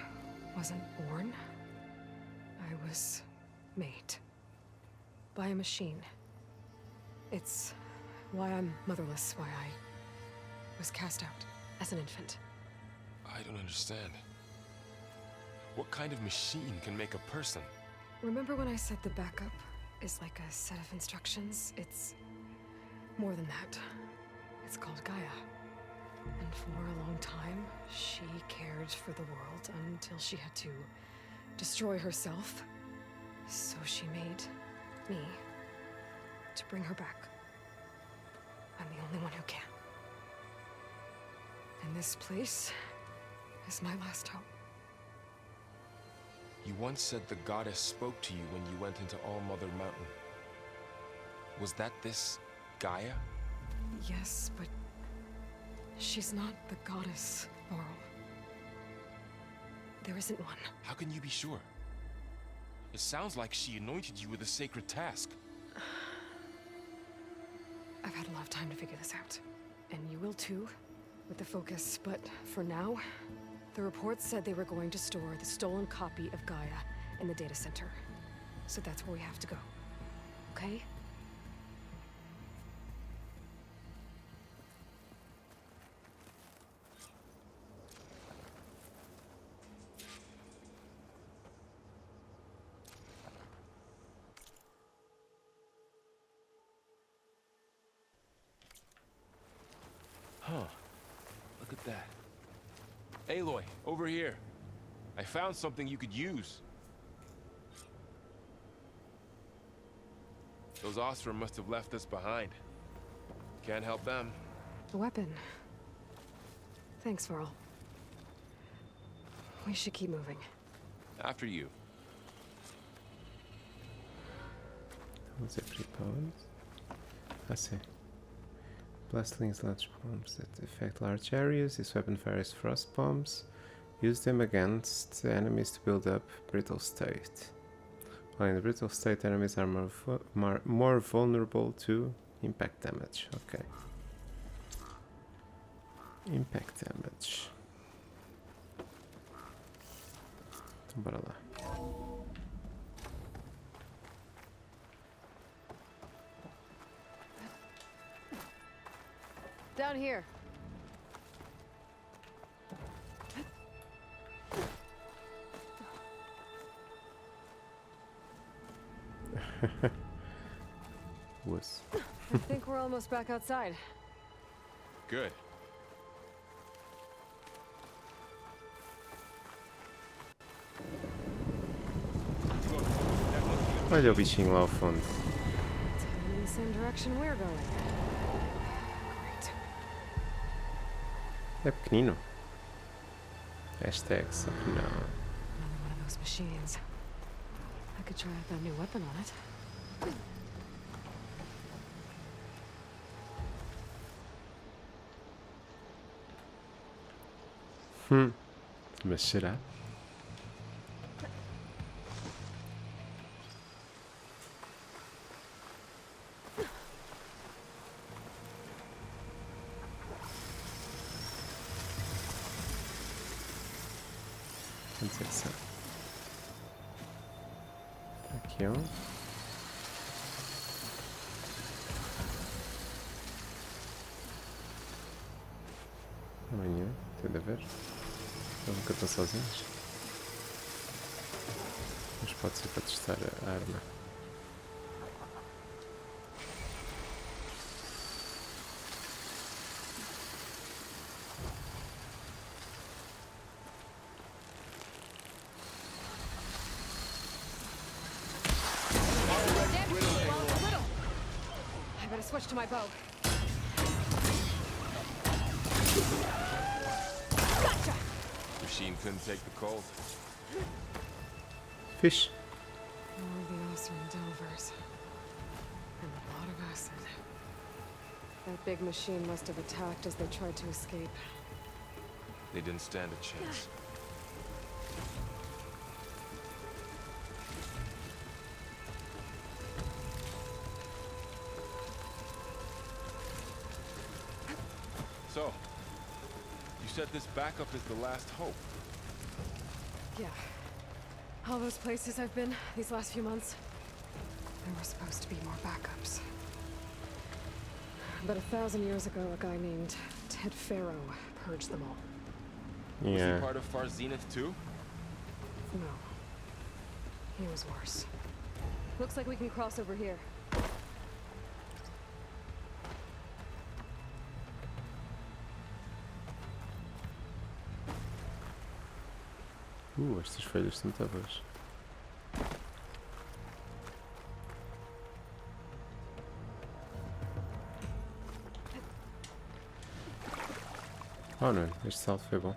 wasn't born. I was made. By a machine. It's why I'm motherless, why I was cast out as an infant. I don't understand. What kind of machine can make a person? Remember when I said the backup is like a set of instructions? It's more than that. It's called Gaia. And for a long time, she cared for the world until she had to destroy herself. So she made me to bring her back. I'm the only one who can. And this place is my last hope. You once said the goddess spoke to you when you went into All Mother Mountain. Was that this Gaia? Yes, but she's not the goddess, Laurel. There isn't one. How can you be sure? It sounds like she anointed you with a sacred task. I've had a lot of time to figure this out. And you will too, with the focus. But for now, the reports said they were going to store the stolen copy of Gaia in the data center. So that's where we have to go. Okay? Huh. Look at that. Aloy, over here. I found something you could use. Those Ostrom must have left us behind. Can't help them. A weapon. Thanks, Varl. We should keep moving. After you. Vamos dizer pre-powered. I see. Blast slings large bombs that affect large areas. This weapon fires frost bombs. Use them against enemies to build up brittle state. While in the brittle state, enemies are more vulnerable to impact damage. Okay. Impact damage. Então bora lá. Down here. Wuss. I think we're almost back outside. Good. Look, that must be Olha o bichinho lá ao fundo. It's heading in the same direction we're going. Great. É pequenino. Hashtag só que não. Another one of those machines. I could try out that new weapon on it. Mas será? Quantos é que são? Aqui é um. Amanhã, tem de haver. Eles nunca estão sozinhos. Mas pode ser para testar a arma. I better switch to my bow. Gotcha! machine couldn't take the cold. Fixe. More of the Osran Delvers. And a lot of acid. That big machine must have attacked as they tried to escape. They didn't stand a chance. So, you said this backup is the last hope. Yeah. All those places I've been these last few months, there were supposed to be more backups. But 1,000 years ago, a guy named Ted Pharaoh purged them all. Was Yeah. he part of Far Zenith too? No. He was worse. Looks like we can cross over here. Estas folhas são muito boas. Oh não, este salto foi bom.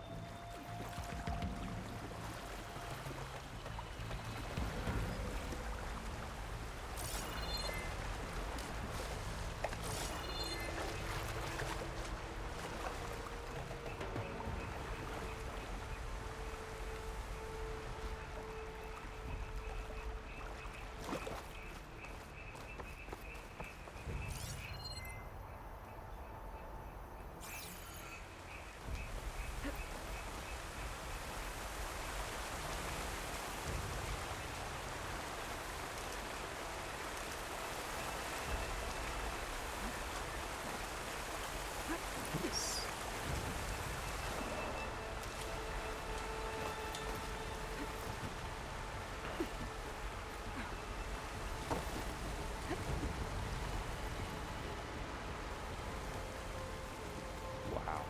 Wow.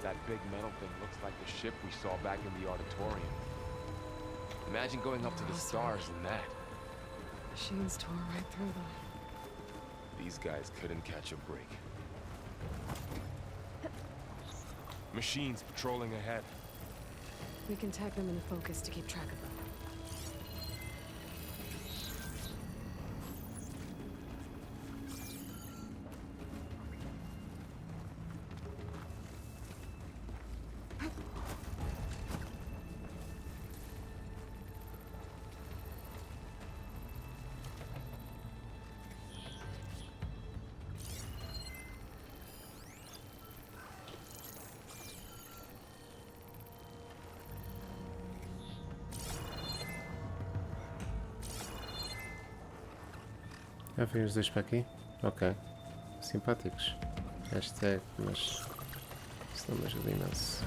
That big metal thing looks like the ship we saw back in the auditorium. Imagine going up to the stars in that. Machines tore right through them. These guys couldn't catch a break. Machines patrolling ahead. We can tag them in focus to keep track of them. Já vêm os dois para aqui? Ok. Simpáticos. Hashtag, mas isso não me ajuda imenso.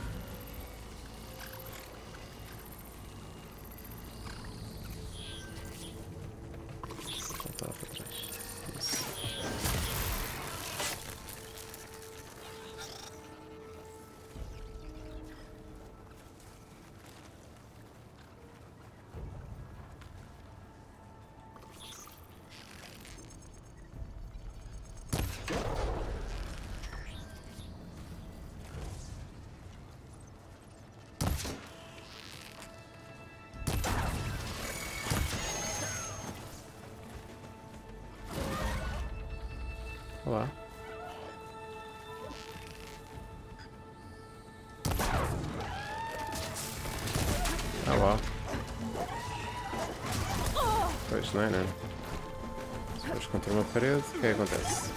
Voltar lá para trás. Isso. Olá. Olá. Pois não é, não. Se fores contra uma parede, o que é que acontece?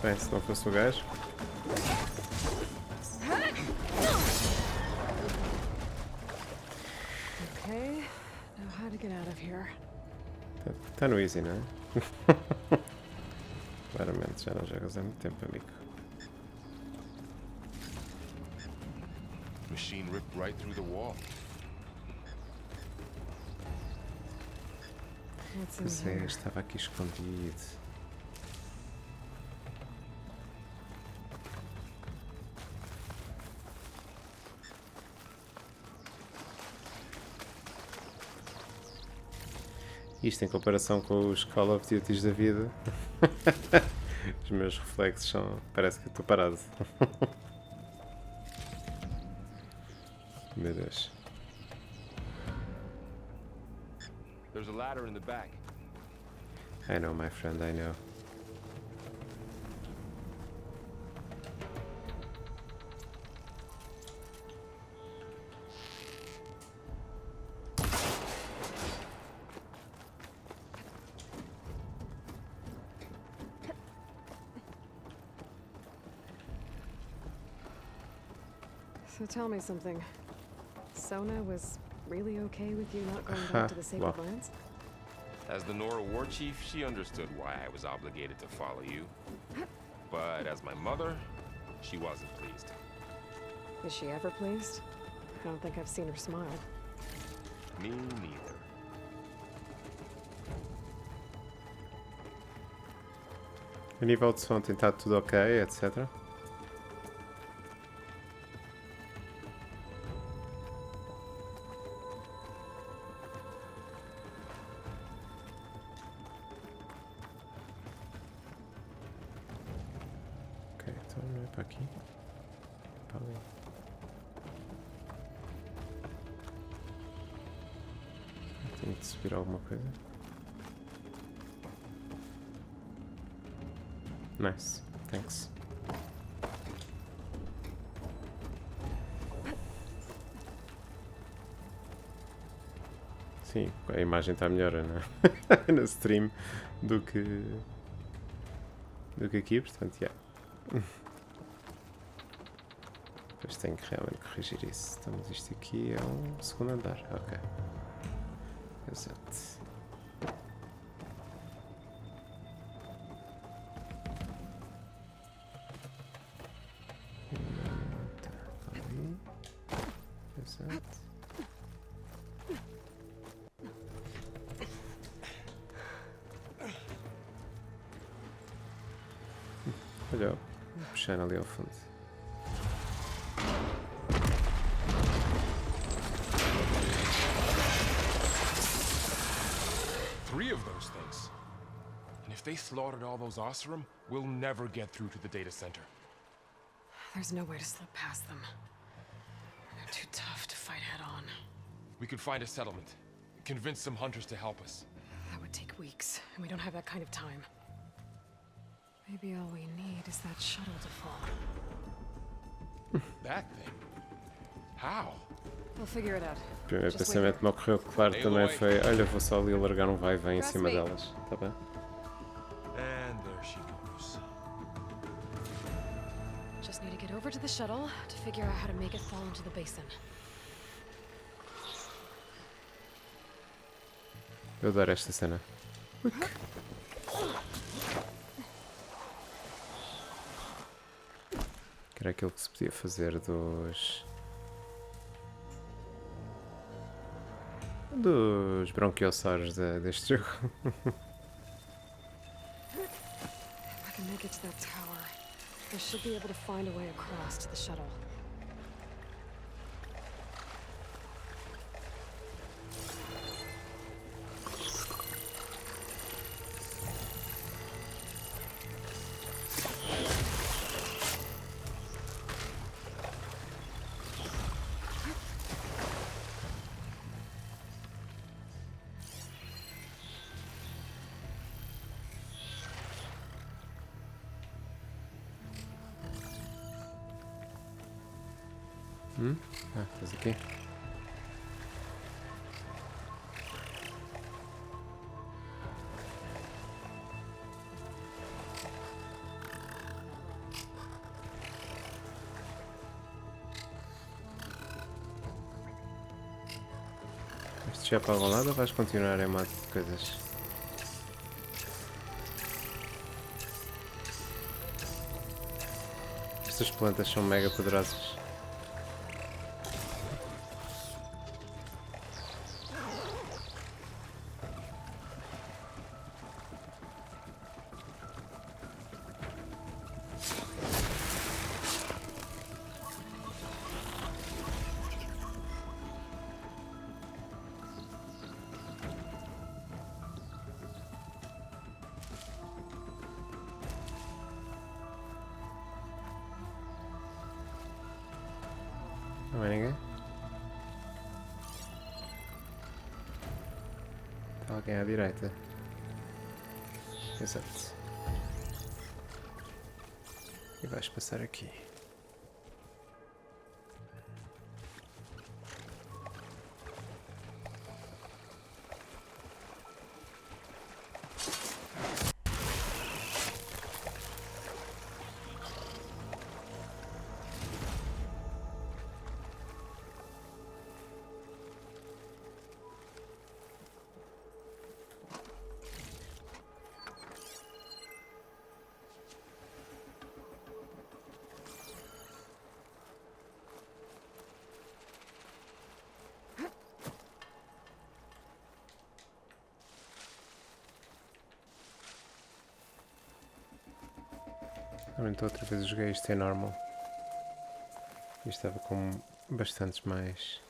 Bem, se não fosse o gajo. Okay, now how to get out of here. Tá no easy, não é? Claramente, já não jogas há muito tempo, amigo. Machine ripped right through the wall. What's in Pois é, here? estava aqui escondido. Isto em comparação com os Call of Duties da vida. Os meus reflexos são. Parece que eu estou parado. Meu Deus. There's a ladder in the back. I know, my friend, I know. So tell me something. Sona was really okay with you not going back to the Sacred Well. Lands? As the Nora war chief, she understood why I was obligated to follow you. But as my mother, she wasn't pleased. Is she ever pleased? I don't think I've seen her smile. Me neither. A nível de som tem estado tudo ok, etc. Ok, então não é para aqui. É para ali. Tenho de subir alguma coisa. Nice, thanks. Sim, a imagem está melhor na stream do que aqui, portanto, yeah. Depois tenho que realmente corrigir isso. Então, mas isto aqui é um segundo andar, ok. Exato. Tá ali. Exato. Olha, vou puxar ali ao fundo. Three of those things. And if they slaughtered all those Oseram, we'll never get through to the data center. There's no way to slip past them. They're too tough to fight head on. We could find a settlement. Convince some hunters to help us. That would take weeks, and we don't have that kind of time. Maybe all we need is that shuttle to fall. That thing? How? We'll figure it out. O primeiro Just wait pensamento que me ocorreu, claro, também Aloy. foi: olha, vou só ali largar um vai e vem em Trust cima me. delas. Tá bem? And there she goes. Just need to get over to the shuttle to figure out how to make it fall into the basin. Eu adoro esta cena. Que era aquilo que se podia fazer dos bronquiossauros deste jogo. If I can make it to that tower, I should be able to find a way across to the shuttle. Ah, estás aqui? Vais já para algum lado ou vais continuar em modo de coisas? Estas plantas são mega poderosas. Não é ninguém? Está alguém à direita. Exato. E vais passar aqui. Aumentou outra vez, joguei isto em normal. E estava com bastantes mais.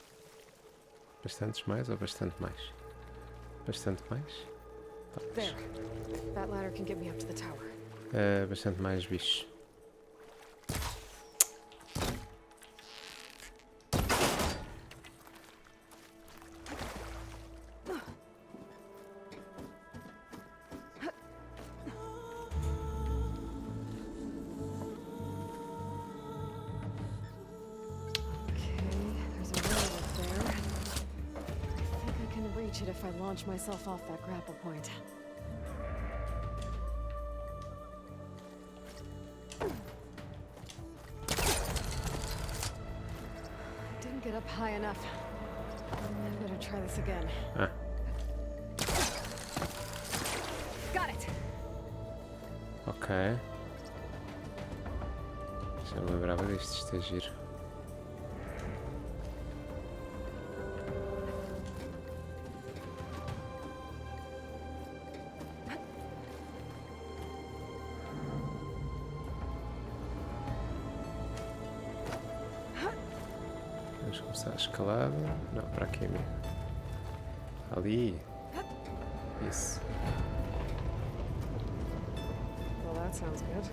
Bastantes mais ou bastante mais? Bastante mais? There. That ladder can get me up to the tower. Bastante mais bichos. If I launch myself off that grapple point. Didn't get up high enough. I better try this again. Ah, Got it! ok. Já me lembrava disto, isto é giro. Vamos começar a escalada. Não, para aqui, amigo. Ali. Isso. Well, that sounds good.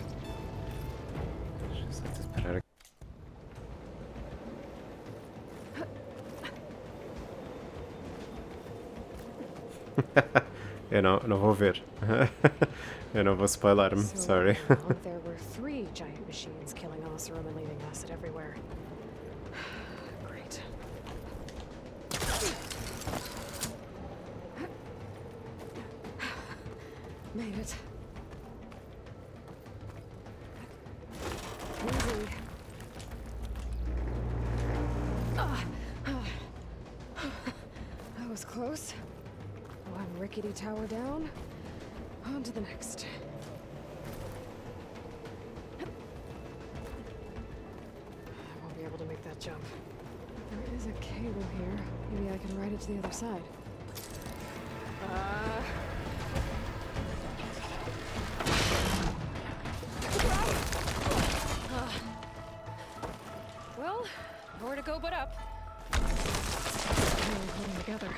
Deixa eu só te parar aqui. Eu não vou ver. Eu não vou spoiler-me, So, sorry. there were 3 giant machines killing Oseram and leaving acid everywhere. Great. Made it. Easy. That was close. One rickety tower down. On to the next. I won't be able to make that jump. There is a cable here. Maybe I can ride it to the other side. Well, nowhere to go but up. Really holding together.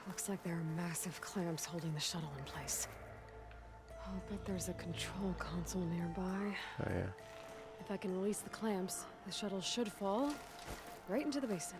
Looks like there are massive clamps holding the shuttle in place. I'll bet there's a control console nearby. Oh yeah. If I can release the clamps, the shuttle should fall right into the basin.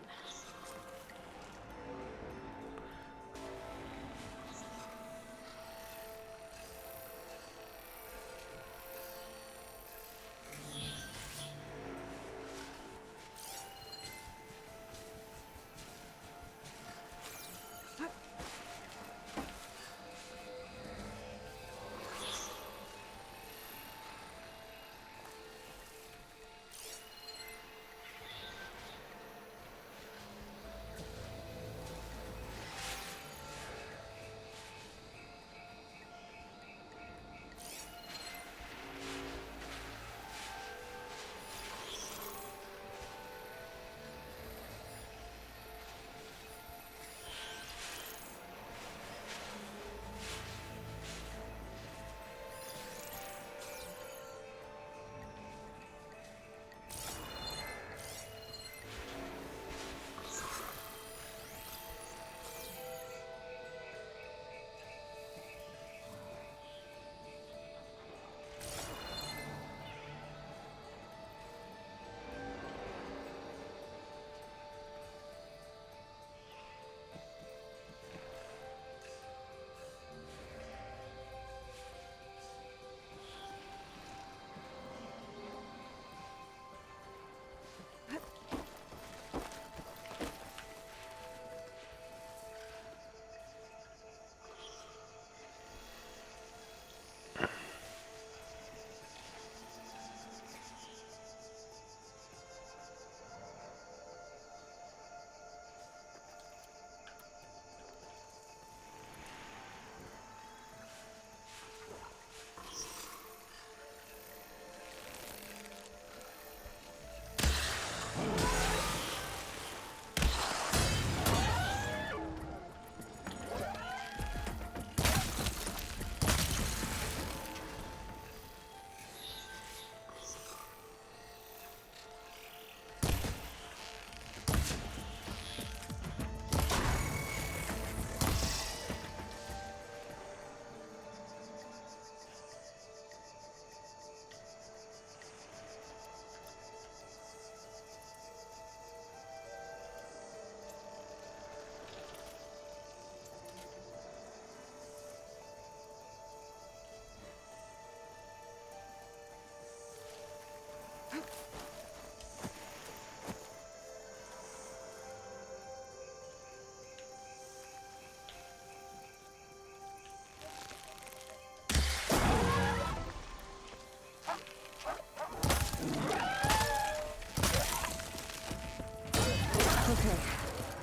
Okay.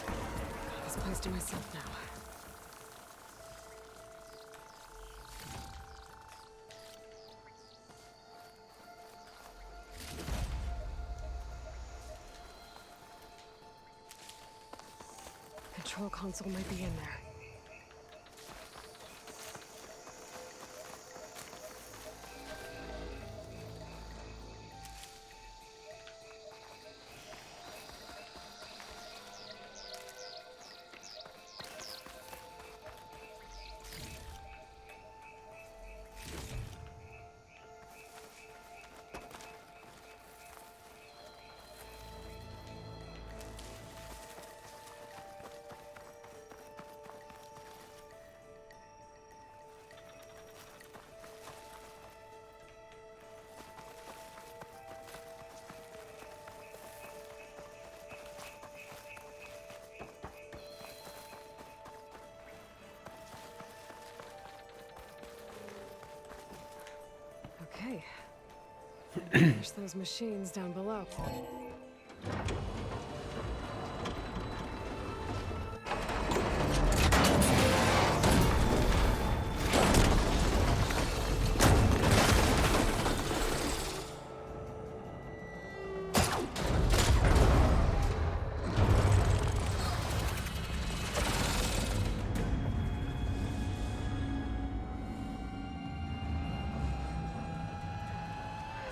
Got this place to myself now. Control console might be in there. Okay. Finish those machines down below.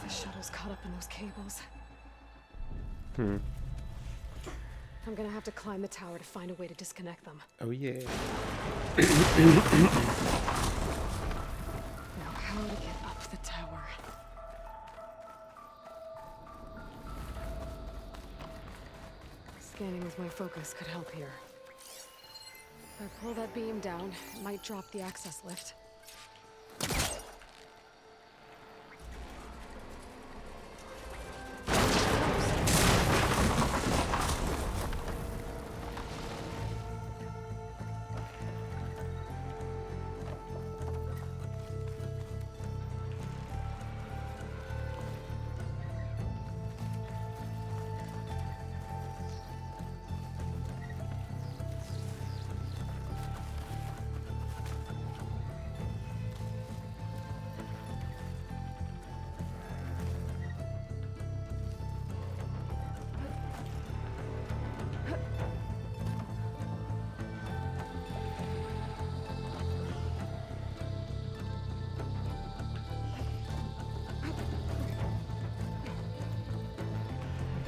The shuttle's caught up in those cables. I'm gonna have to climb the tower to find a way to disconnect them. Oh yeah. Now, how to get up the tower? Scanning with my focus could help here. If I pull that beam down, it might drop the access lift.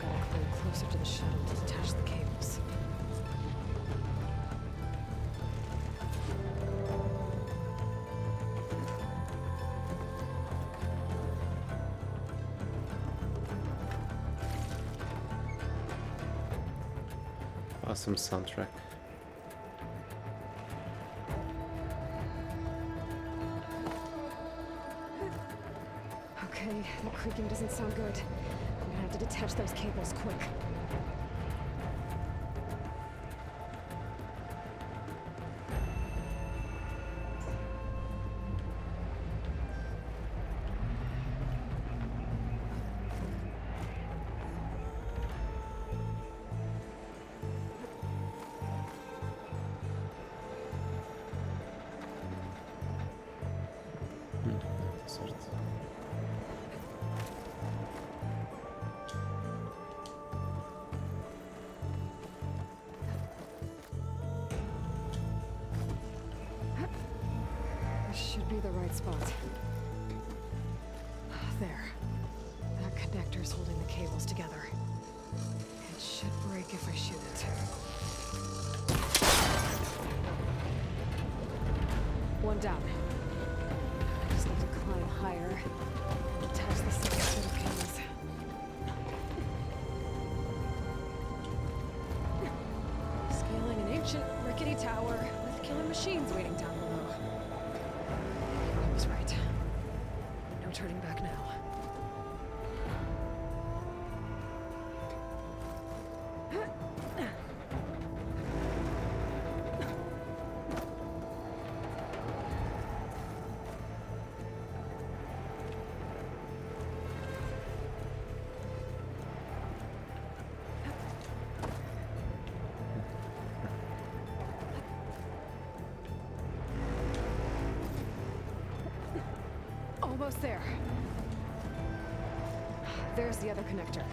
Gotta climb closer to the shuttle to detach the cables. Awesome soundtrack. Okay, the creaking doesn't sound good. I'm gonna have to detach those cables quick. Certo. This should be the right spot. There. That connector's holding the cables together. It should break if I shoot it. One down. I just need to climb higher and attach the second set of cables. Scaling an ancient, rickety tower with killer machines waiting down below. I was right. No turning back now. Almost there. There's the other connector.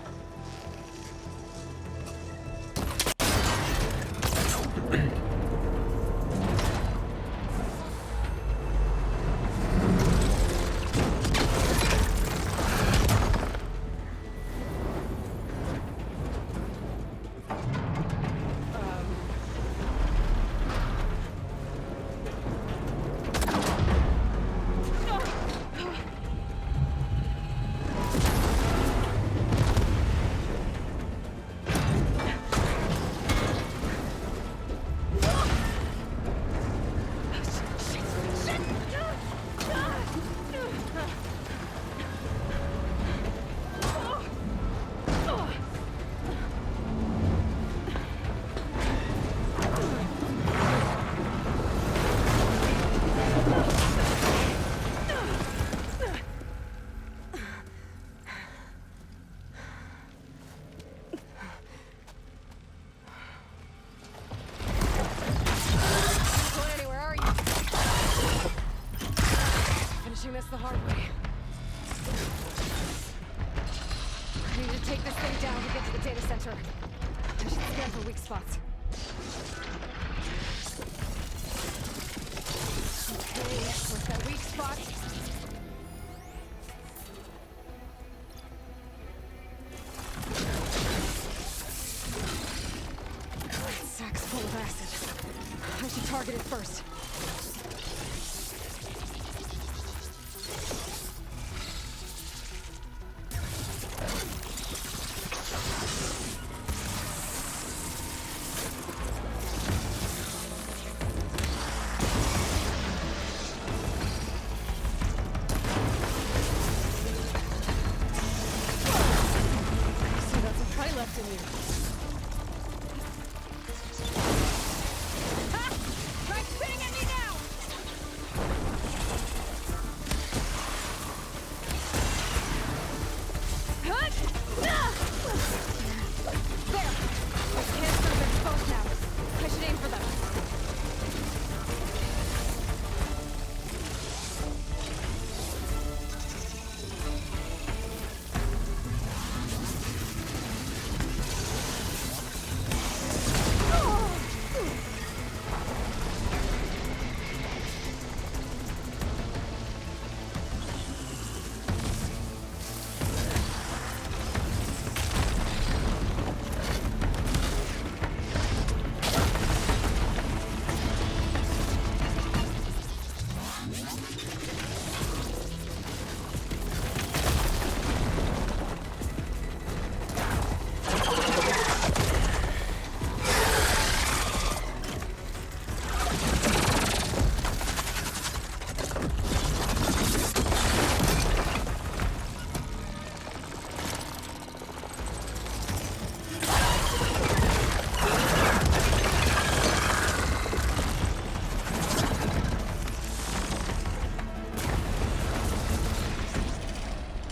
finishing this the hard way. I need to take this thing down to get to the data center. I should scan for weak spots. Okay, what's that weak spot? That sack's full of acid. I should target it first.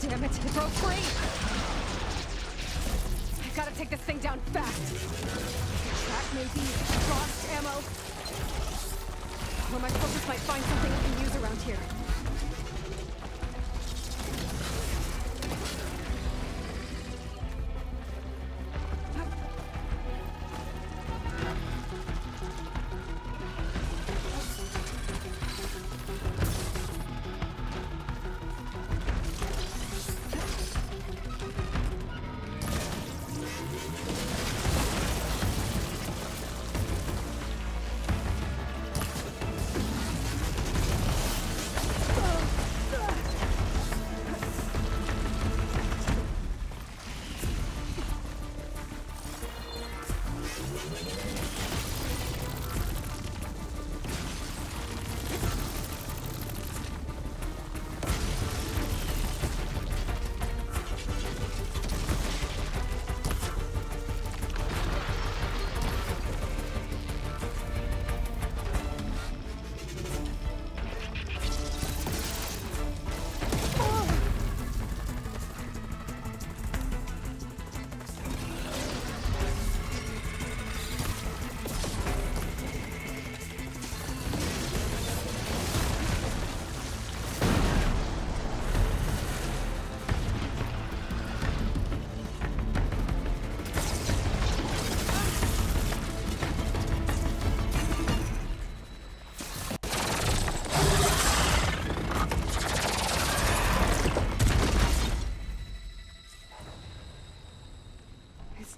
Damn it, it broke free! I gotta take this thing down fast. Track maybe, lost ammo. Or my focus might find something I can use around here.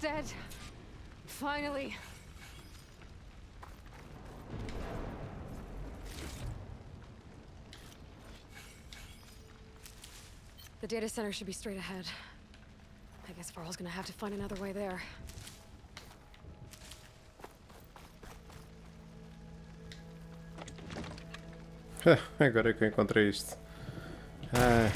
Dead. Finally. The data center should be straight ahead. I guess Varl's gonna have to find another way there. Agora que eu encontrei isto. Ah.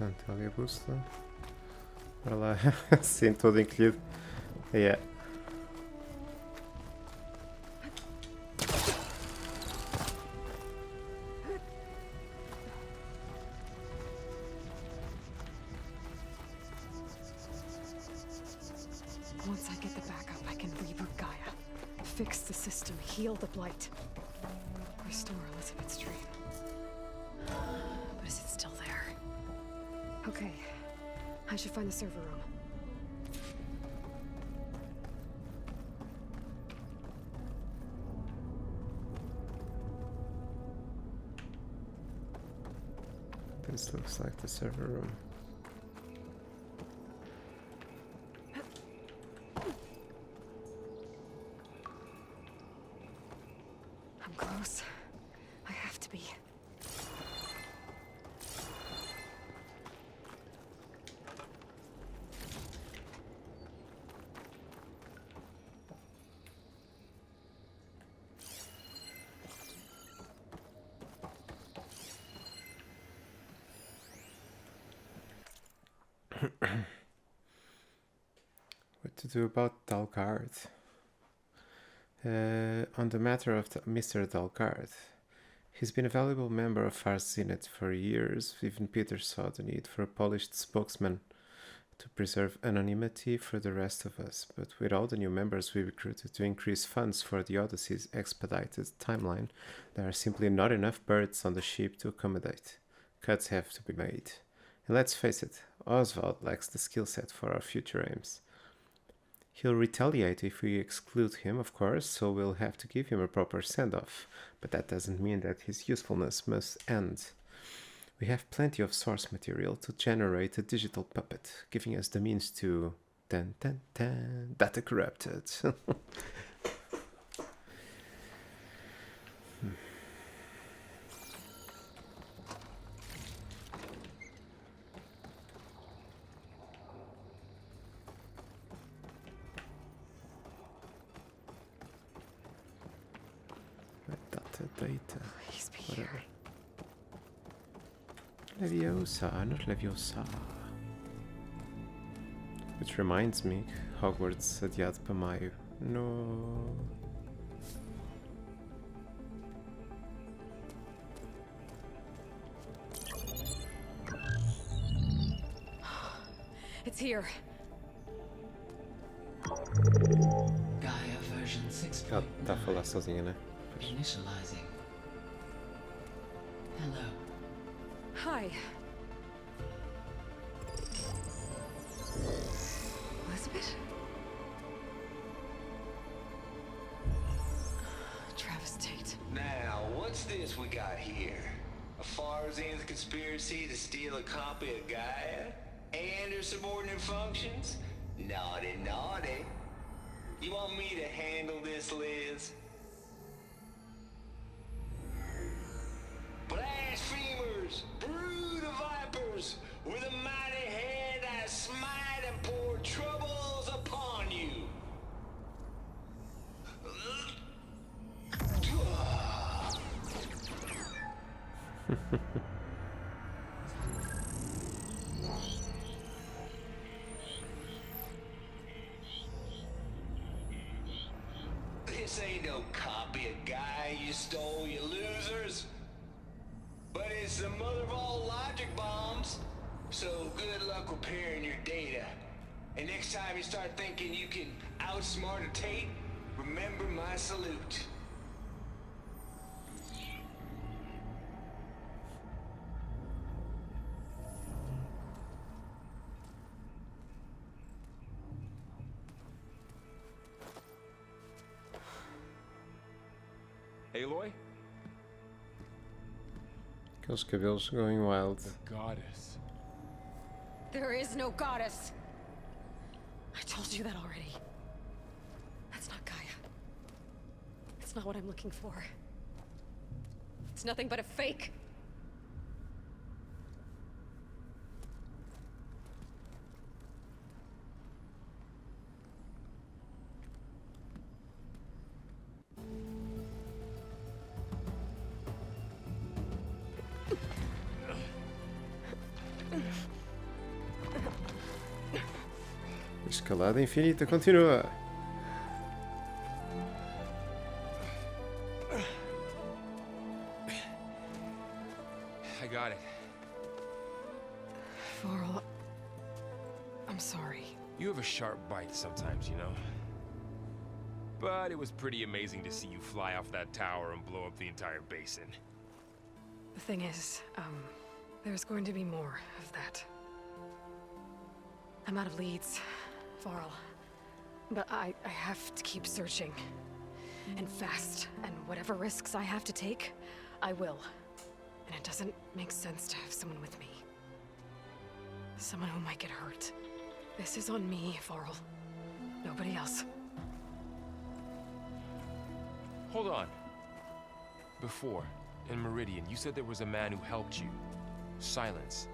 Portanto, ali a bússola. Para lá, assim, todo encolhido. Yeah. Once I get the backup, I can reboot Gaia. Fix the system, heal the blight. Restore Elizabeth's dream. But is it still there? Okay. I should find the server room. This looks like the server room. I'm close. I have to be. What to do about Dalgard? On the matter of Mr. Dalgard, he's been a valuable member of our Senate for years. Even Peter saw the need for a polished spokesman to preserve anonymity for the rest of us. But with all the new members we recruited to increase funds for the Odyssey's expedited timeline, there are simply not enough birds on the ship to accommodate. Cuts have to be made. And let's face it, Oswald lacks the skill set for our future aims. He'll retaliate if we exclude him, of course, so we'll have to give him a proper send-off. But that doesn't mean that his usefulness must end. We have plenty of source material to generate a digital puppet, giving us the means to... data corrupted. Data. Please be Whatever. here. Leviosa, not Leviosa. Which reminds me, Hogwarts adiado para maio. No. It's here. Gaia version 6. Ela está a falar sozinha, né? Pois. Initializing. Hello. Hi. Elizabeth? Travis Tate. Now, what's this we got here? A Farzian's conspiracy to steal a copy of Gaia? And her subordinate functions? Naughty, naughty. You want me to handle this, Liz? Blasphemers! Brood of vipers! With a mighty hand I smite and pour troubles upon you! This ain't no copy of Gaia you stole, you losers. But it's the mother of all logic bombs. So good luck repairing your data. And next time you start thinking you can outsmart a Tate, remember my salute. Aloy? Aqueles cabelos going wild. The goddess. There is no goddess. I told you that already. That's not Gaia. It's not what I'm looking for. It's nothing but a fake. escalada infinita continua. I got it. Varl, I'm sorry. You have a sharp bite sometimes, you know? But it was pretty amazing to see you fly off that tower and blow up the entire basin. The thing is, there's going to be more of that. I'm out of leads, Varl. But I have to keep searching. And fast. And whatever risks I have to take, I will. And it doesn't make sense to have someone with me. Someone who might get hurt. This is on me, Varl. Nobody else. Hold on. Before, in Meridian, you said there was a man who helped you. Silence.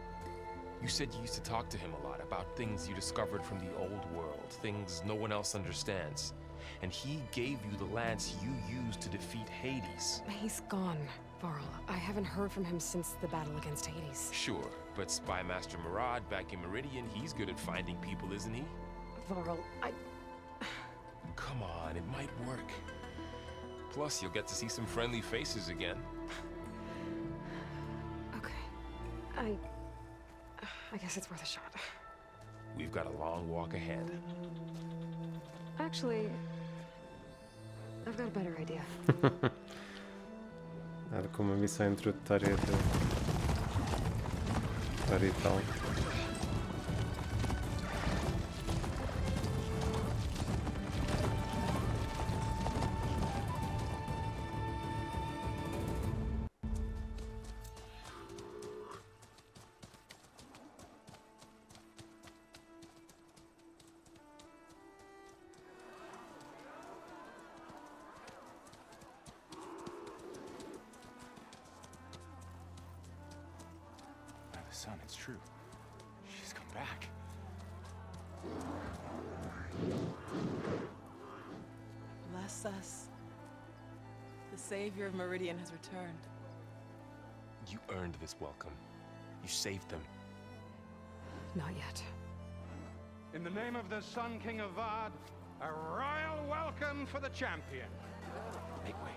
You said you used to talk to him a lot about things you discovered from the old world, things no one else understands. And he gave you the lance you used to defeat Hades. He's gone, Varl. I haven't heard from him since the battle against Hades. Sure, but Spy Master Murad back in Meridian, he's good at finding people, isn't he? Varl, Come on, it might work. Plus, you'll get to see some friendly faces again. Okay. I guess it's worth a shot. We've got a long walk ahead. Actually, I've got a better idea. Nada como uma missão introdutória de história e tal. Son, it's true. She's come back. Bless us. The savior of Meridian has returned. You earned this welcome. You saved them. Not yet. In the name of the Sun King of Vard, a royal welcome for the champion. Make way.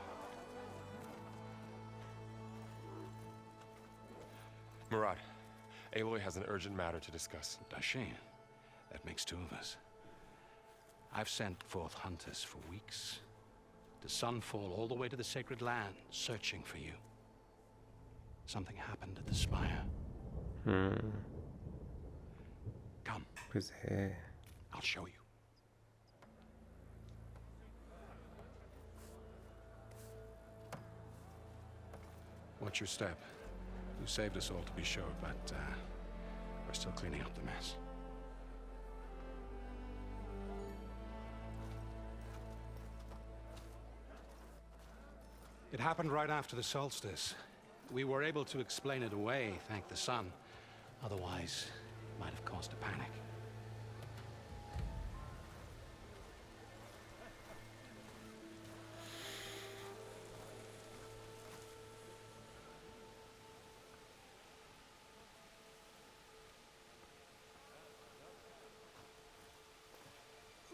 Murad, Aloy has an urgent matter to discuss. Dashane, that makes two of us. I've sent forth hunters for weeks, to Sunfall all the way to the Sacred Land, searching for you. Something happened at the Spire. Come. Pois é. I'll show you. Watch your step. You saved us all, to be sure, but we're still cleaning up the mess. It happened right after the solstice. We were able to explain it away, thank the sun. Otherwise, it might have caused a panic.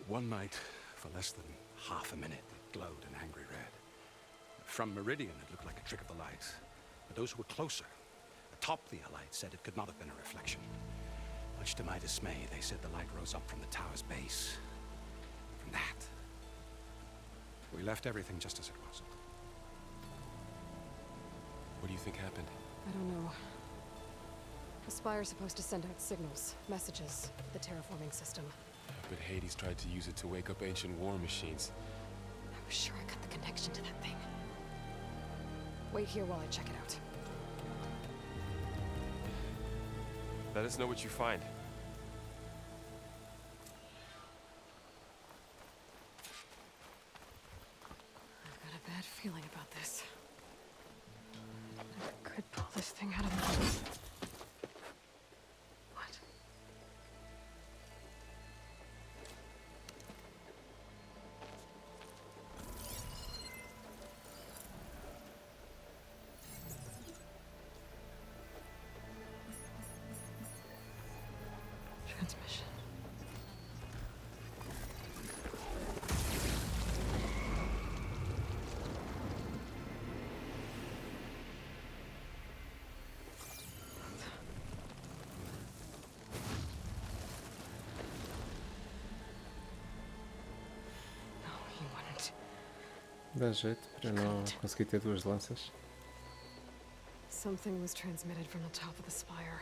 One night, for less than half a minute, it glowed an angry red. From Meridian, it looked like a trick of the light. But those who were closer, atop the light, said it could not have been a reflection. Much to my dismay, they said the light rose up from the tower's base. From that. We left everything just as it was. What do you think happened? I don't know. The Spire's supposed to send out signals, messages, the terraforming system. But Hades tried to use it to wake up ancient war machines. I was sure I got the connection to that thing. Wait here while I check it out. Let us know what you find. I've got a bad feeling about this. I could pull this thing out of the... What? Transmission. Dá jeito para não conseguir ter duas lanças. Something was transmitted from the top of the spire.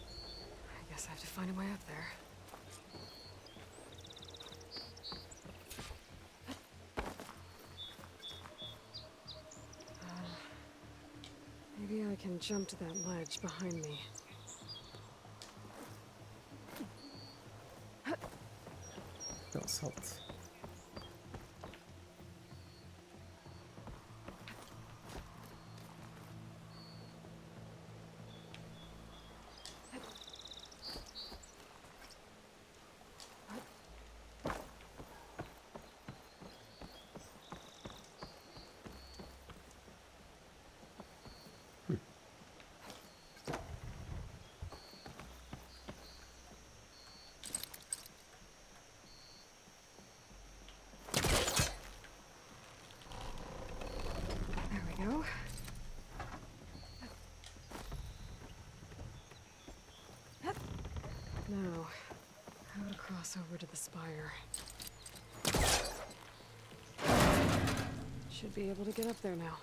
I guess I have to find a way up there. Maybe I can jump to that ledge behind me. Dá um salto. There we go. Now, how to cross over to the spire. Should be able to get up there now.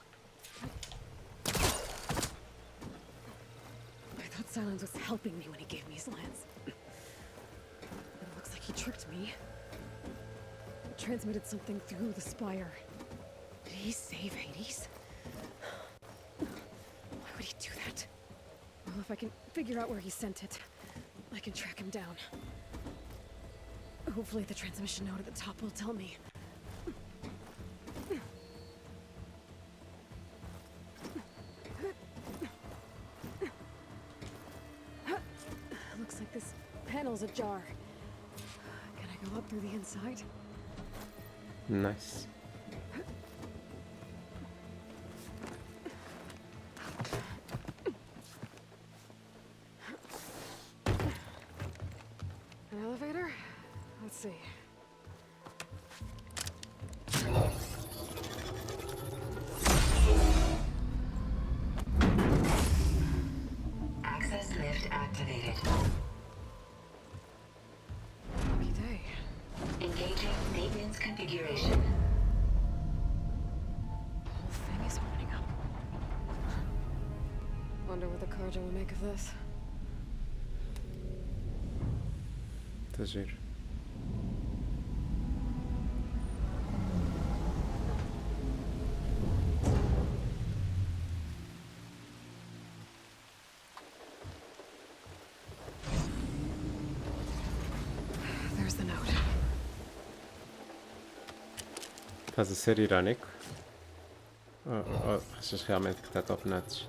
I thought Silence was helping me when he gave me his lance. But it looks like he tricked me. Transmitted something through the spire. Did he save Hades? Why would he do that? Well, if I can figure out where he sent it, I can track him down. Hopefully the transmission node at the top will tell me. Looks like this panel's ajar. Can I go up through the inside? Nice. An elevator? Let's see. Access lift activated. Lucky day. Engaging maintenance configuration. The whole thing is opening up. Wonder what the carja will make of this. Está giro. There's the note. Estás a ser irónico? Ou achas realmente que está top nuts?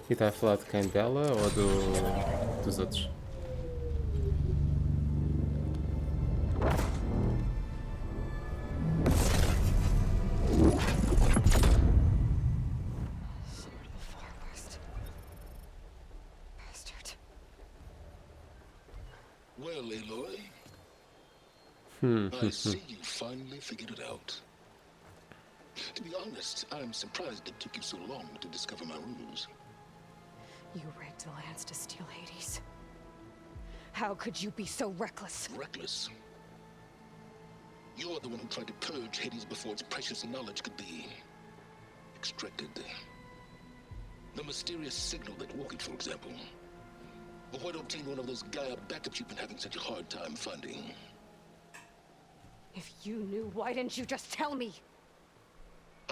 E está a falar de quem? Dela ou dos outros? Sword of the Far West. Bastard. Well, Aloy, I see you finally figured it out. To be honest, I'm surprised it took you so long to discover my rules. You rigged the lance to steal Hades. How could you be so reckless? Reckless. You're the one who tried to purge Hades before its precious knowledge could be extracted. The mysterious signal that woke it, for example. Or why obtain one of those Gaia backups you've been having such a hard time finding? If you knew, why didn't you just tell me?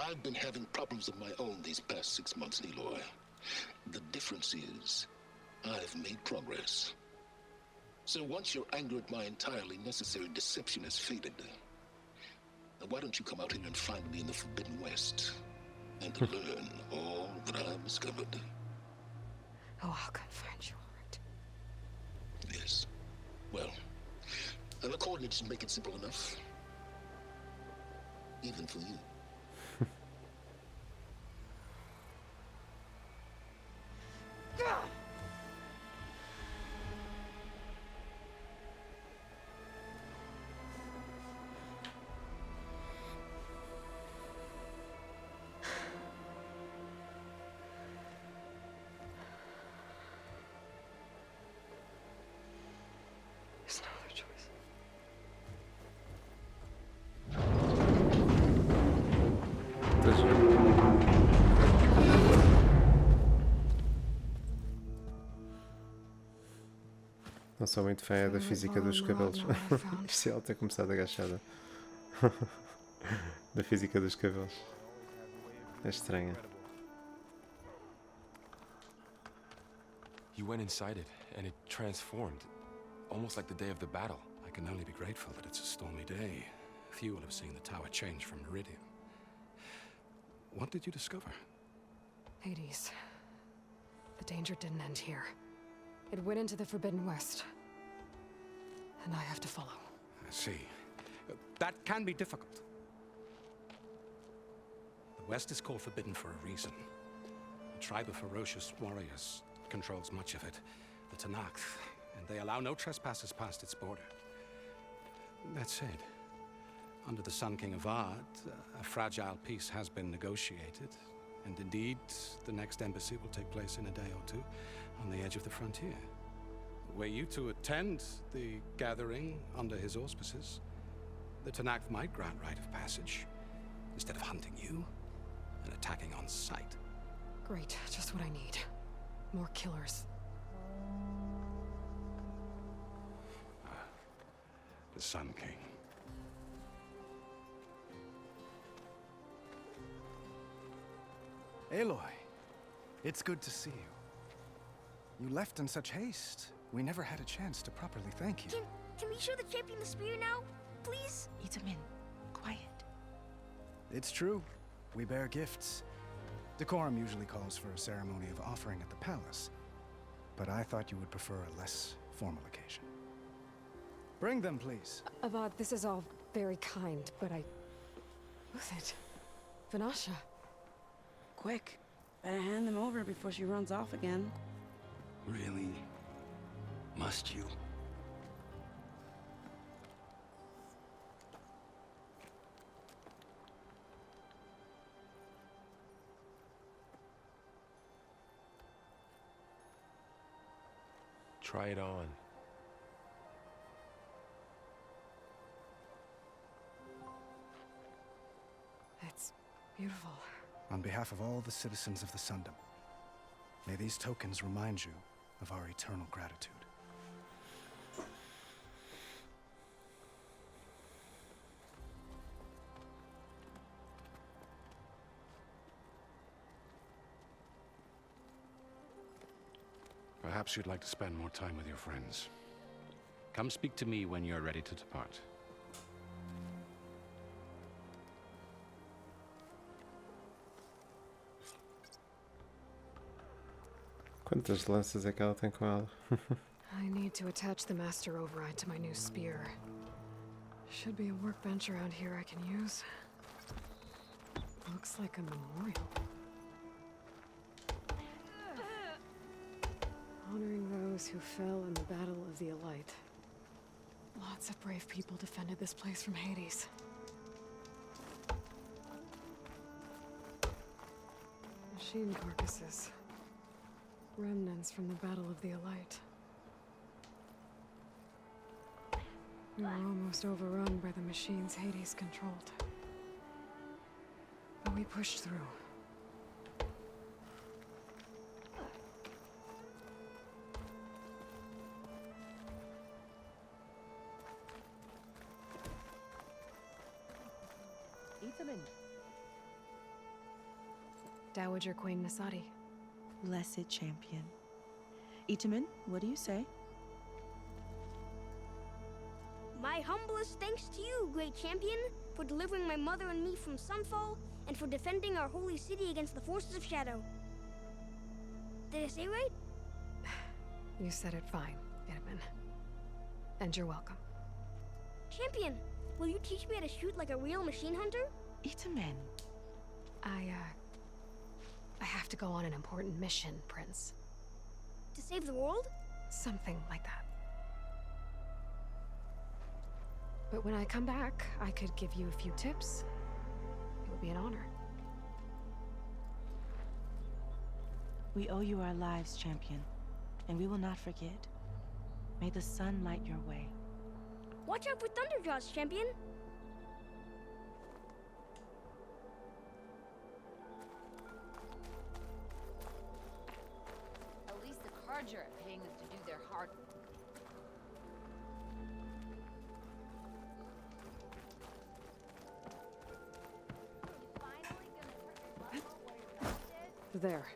I've been having problems of my own these past 6 months, Aloy. The difference is, I've made progress. So once your anger at my entirely necessary deception has faded, why don't you come out here and find me in the Forbidden West and learn all that I've discovered? Oh, I'll come find you, all right. Yes. Well, and the coordinates make it simple enough. Even for you. There's no other choice. Não sou muito fã da física dos cabelos. Isto é ela ter começado agachada. Da física dos cabelos. É estranha. You went inside it, and it transformed, almost like the day of the battle. I can only be grateful that it's a stormy day. Few will have seen the tower change from Meridian. What did you discover? Hades. The danger didn't end here. It went into the Forbidden West. And I have to follow. I see. That can be difficult. The West is called Forbidden for a reason. A tribe of ferocious warriors controls much of it, the Tanakh, and they allow no trespassers past its border. That said, under the Sun King of Ard, a fragile peace has been negotiated, and indeed, the next embassy will take place in a day or two on the edge of the frontier. Were you to attend the gathering under his auspices, the Tanakh might grant right of passage, instead of hunting you and attacking on sight. Great, just what I need. More killers. The Sun King. Aloy, it's good to see you. You left in such haste. We never had a chance to properly thank you. Can we show the champion the spear now, please? Itamin, quiet. It's true. We bear gifts. Decorum usually calls for a ceremony of offering at the palace, but I thought you would prefer a less formal occasion. Bring them, please. Avad, this is all very kind, but I... Who's it? Vanasha. Quick, better hand them over before she runs off again. Really? Must you? Try it on. It's beautiful. On behalf of all the citizens of the Sundom, may these tokens remind you of our eternal gratitude. Perhaps you'd like to spend more time with your friends. Come speak to me when you're ready to depart. Quantas lanças é que ela tem com ela? I need to attach the master override to my new spear. Should be a workbench around here I can use. Looks like a memorial. Honoring those who fell in the Battle of the Elite. Lots of brave people defended this place from Hades. Machine carcasses. Remnants from the Battle of the Elite. We were almost overrun by the machines Hades controlled. But we pushed through. Itamin. Dowager Queen Nasadi. Blessed champion. Itamin, what do you say? My humblest thanks to you, great champion, for delivering my mother and me from Sunfall, and for defending our holy city against the forces of Shadow. Did I say right? You said it fine, Itamin. And you're welcome. Champion, will you teach me how to shoot like a real machine hunter? Itamin. I have to go on an important mission, Prince. To save the world? Something like that. But when I come back, I could give you a few tips. It would be an honor. We owe you our lives, champion, and we will not forget. May the sun light your way. Watch out for Thunderjaws, champion! charger, paying them to do their hard. There.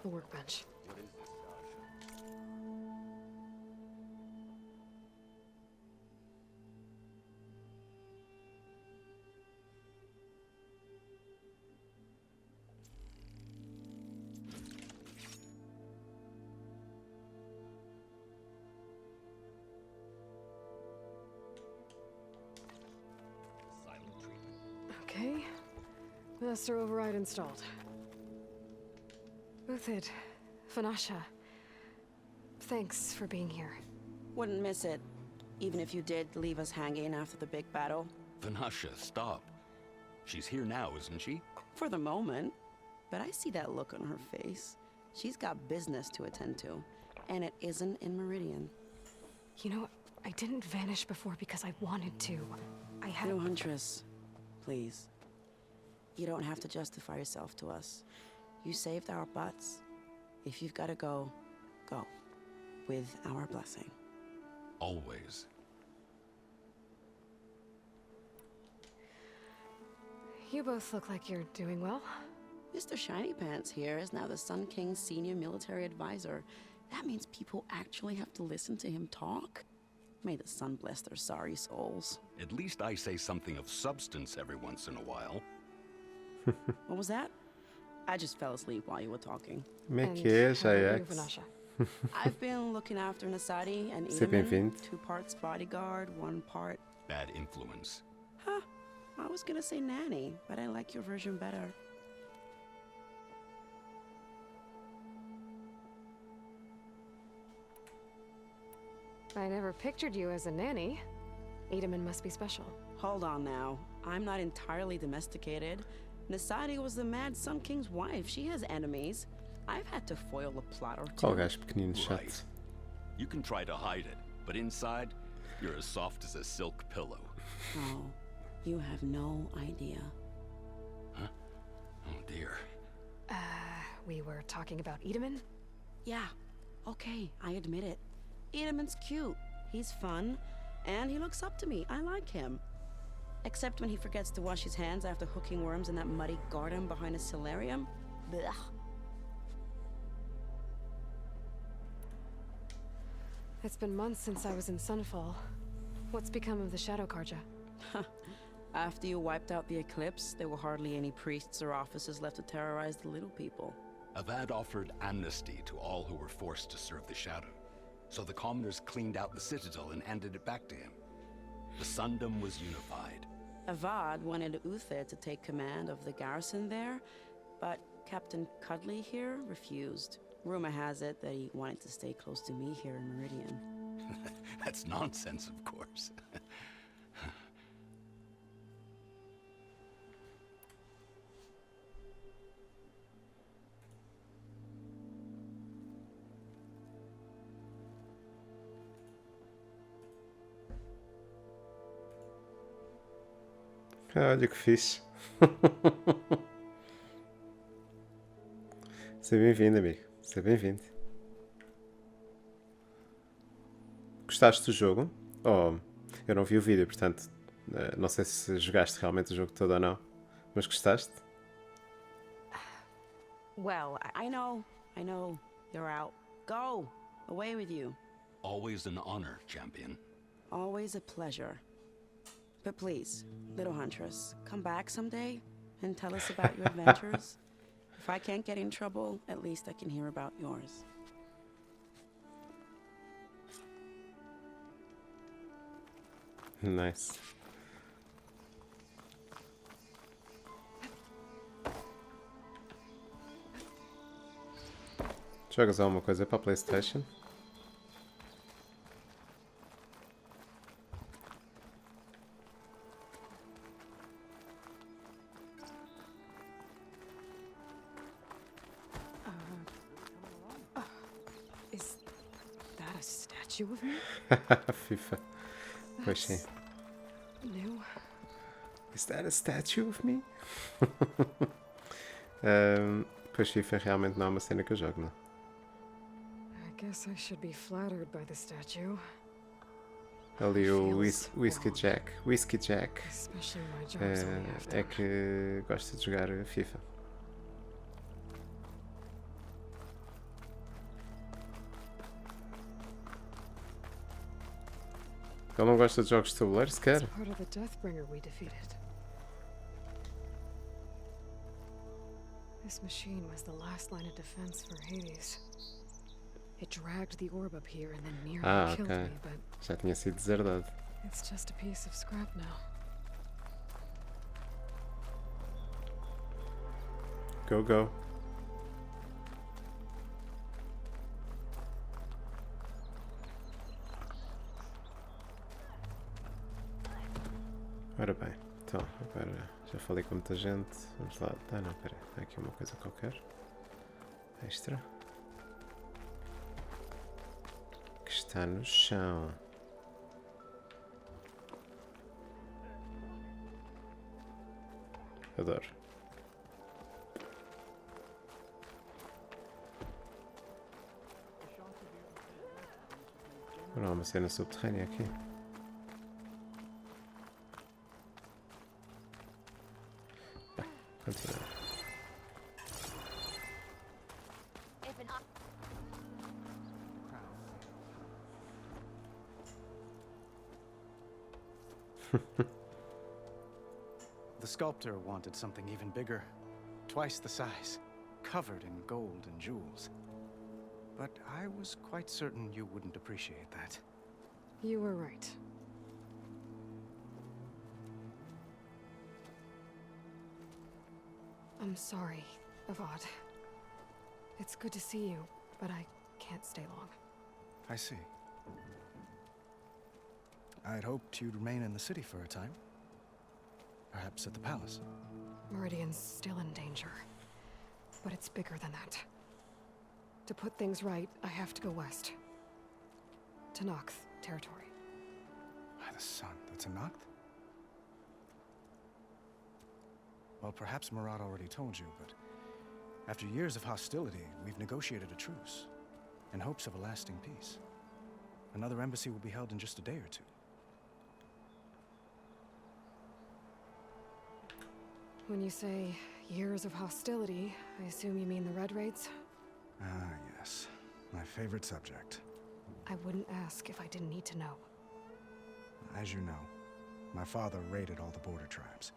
The workbench. Okay. Master override installed. Uthid, Vanasha, thanks for being here. Wouldn't miss it, even if you did leave us hanging after the big battle. Vanasha, stop. She's here now, isn't she? For the moment. But I see that look on her face. She's got business to attend to, and it isn't in Meridian. You know, I didn't vanish before because I wanted to. I had... No, Huntress. Please. You don't have to justify yourself to us. You saved our butts. If you've got to go, go. With our blessing. Always. You both look like you're doing well. Mr. Shiny Pants here is now the Sun King's senior military advisor. That means people actually have to listen to him talk? May the sun bless their sorry souls. At least I say something of substance every once in a while. What was that? I just fell asleep while you were talking. Como é que é, Jax? I've been looking after Nasadi and Seja bem-vindo. 2 parts bodyguard, 1 part... Bad influence. Huh. I was gonna say nanny, but I like your version better. I never pictured you as a nanny. Edaman must be special. Hold on now. I'm not entirely domesticated. Nasadi was the Mad Sun King's wife. She has enemies. I've had to foil a plot or two. Qual gajo pequenino chato? Right. You can try to hide it, but inside, you're as soft as a silk pillow. Oh, you have no idea. Huh? Oh dear. We were talking about Edaman? Yeah. Okay, I admit it. Edaman's cute. He's fun. And he looks up to me. I like him. Except when he forgets to wash his hands after hooking worms in that muddy garden behind a solarium. Blech. It's been months since I was in Sunfall. What's become of the Shadow Karja? After you wiped out the eclipse, there were hardly any priests or officers left to terrorize the little people. Avad offered amnesty to all who were forced to serve the Shadow. So the commoners cleaned out the citadel and handed it back to him. The Sundom was unified. Avad wanted Uther to take command of the garrison there, but Captain Cudley here refused. Rumor has it that he wanted to stay close to me here in Meridian. That's nonsense, of course. Olha que fixe. Seja bem-vindo, amigo. Seja bem-vindo. Gostaste do jogo? Oh, eu não vi o vídeo, portanto, não sei se jogaste realmente o jogo todo ou não. Mas gostaste? Well, I know. You're out. Go! Away with you. Always an honor, champion. Always a pleasure. But please, little Huntress, come back someday and tell us about your adventures. If I can't get in trouble, at least I can hear about yours. Nice. Jogas alguma coisa para a PlayStation? Is that a statue of me? FIFA. Pois sim. New. Is that a statue of me? Pois FIFA realmente não é uma cena que eu jogo, não. I Guess I should be flattered by the statue. Ali o Whiskey Jack. Whiskey Jack Especially when my job's only half é done. que gosta de jogar FIFA. Ele não gosta de jogos de tabuleiro sequer. It's part of the Deathbringer we defeated. This machine was the last line of defense for Hades. It dragged the orb up here and then nearly killed me, but Já tinha sido deserdado. it's just a piece of scrap now. Go, go. Ora bem, então, agora já falei com muita gente. Vamos lá. Ah, não, espera. Há aqui uma coisa qualquer. Extra. Que está no chão. Adoro. Não há uma cena subterrânea aqui. Bem, continua. The sculptor wanted something even bigger, twice the size, covered in gold and jewels. But I was quite certain you wouldn't appreciate that. You were right. I'm sorry, Avad. It's good to see you, but I can't stay long. I see. I'd hoped you'd remain in the city for a time. Perhaps at the palace. Meridian's still in danger. But it's bigger than that. To put things right, I have to go west. To Nox territory. By the sun, the Tenakth? Well, perhaps Marat already told you, but after years of hostility, we've negotiated a truce, in hopes of a lasting peace. Another embassy will be held in just a day or two. When you say years of hostility, I assume you mean the Red Raids? Ah, yes. My favorite subject. I wouldn't ask if I didn't need to know. As you know, my father raided all the border tribes.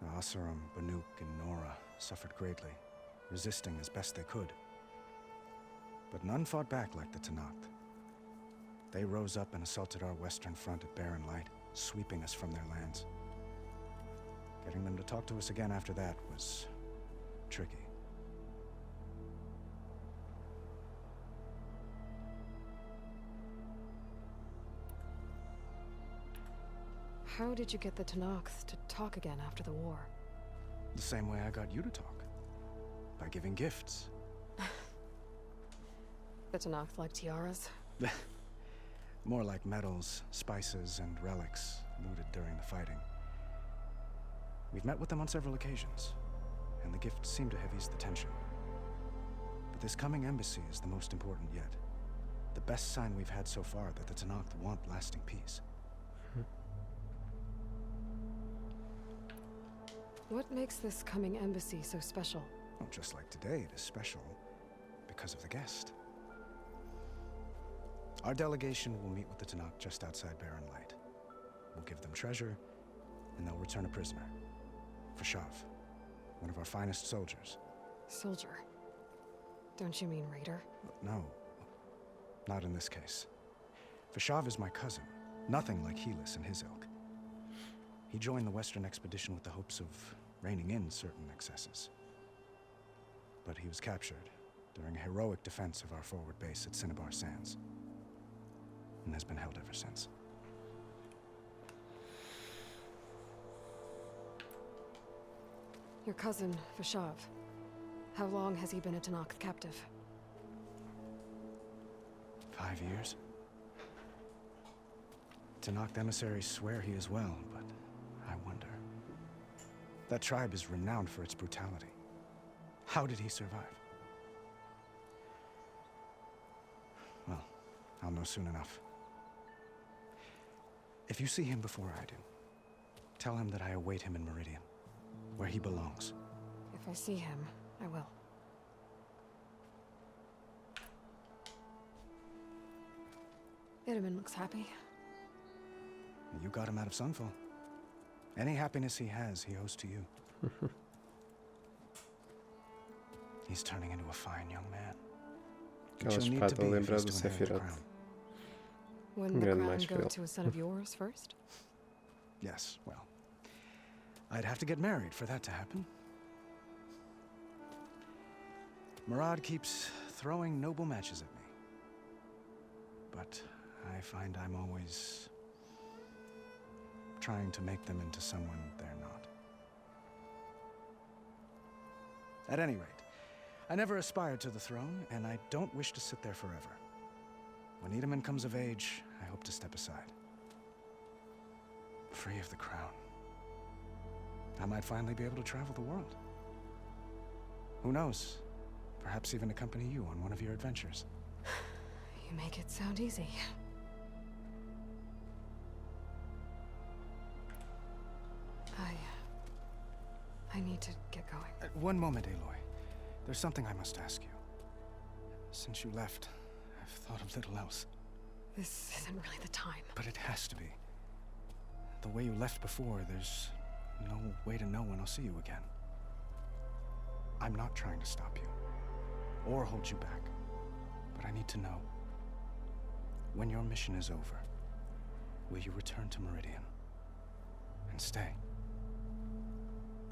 The Asuram, Banuk, and Nora suffered greatly, resisting as best they could. But none fought back like the Tenakth. They rose up and assaulted our western front at Barren Light, sweeping us from their lands. Getting them to talk to us again after that was tricky. How did you get the Tenakth to talk again after the war? The same way I got you to talk. By giving gifts. The Tenakth like tiaras? More like medals, spices, and relics looted during the fighting. We've met with them on several occasions, and the gifts seem to have eased the tension. But this coming embassy is the most important yet. The best sign we've had so far that the Tenakth want lasting peace. What makes this coming embassy so special? Well, just like today, it is special because of the guest. Our delegation will meet with the Tenakth just outside Barren Light. We'll give them treasure, and they'll return a prisoner. Fashav, one of our finest soldiers. Soldier? Don't you mean raider? No, not in this case. Fashav is my cousin, nothing like Helis and his ilk. He joined the Western expedition with the hopes of reining in certain excesses. But he was captured during a heroic defense of our forward base at Cinnabar Sands, and has been held ever since. Your cousin, Fashav. How long has he been a Tenakth captive? 5 years. Tenakth emissaries swear he is well, but I wonder. That tribe is renowned for its brutality. How did he survive? I'll know soon enough. If you see him before I do, tell him that I await him in Meridian, where he belongs. If I see him, I will. Itaman looks happy. You got him out of Sunfall. Any happiness he has, he owes to you. He's turning into a fine young man. Which Aquela you'll need to espada be if lembra he's do to inherit the Sephiroth. crown. Wouldn't the Grande crown macho go ele. to a son of yours first? Yes, well, I'd have to get married for that to happen. Murad keeps throwing noble matches at me. But I find I'm always trying to make them into someone they're not. At any rate, I never aspired to the throne, and I don't wish to sit there forever. When Itaman comes of age, I hope to step aside. Free of the crown. I might finally be able to travel the world. Who knows? Perhaps even accompany you on one of your adventures. You make it sound easy. I need to get going. One moment, Aloy. There's something I must ask you. Since you left, I've thought of little else. This isn't really the time. But it has to be. The way you left before, there's no way to know when I'll see you again. I'm not trying to stop you, or hold you back. But I need to know, when your mission is over, will you return to Meridian? And stay?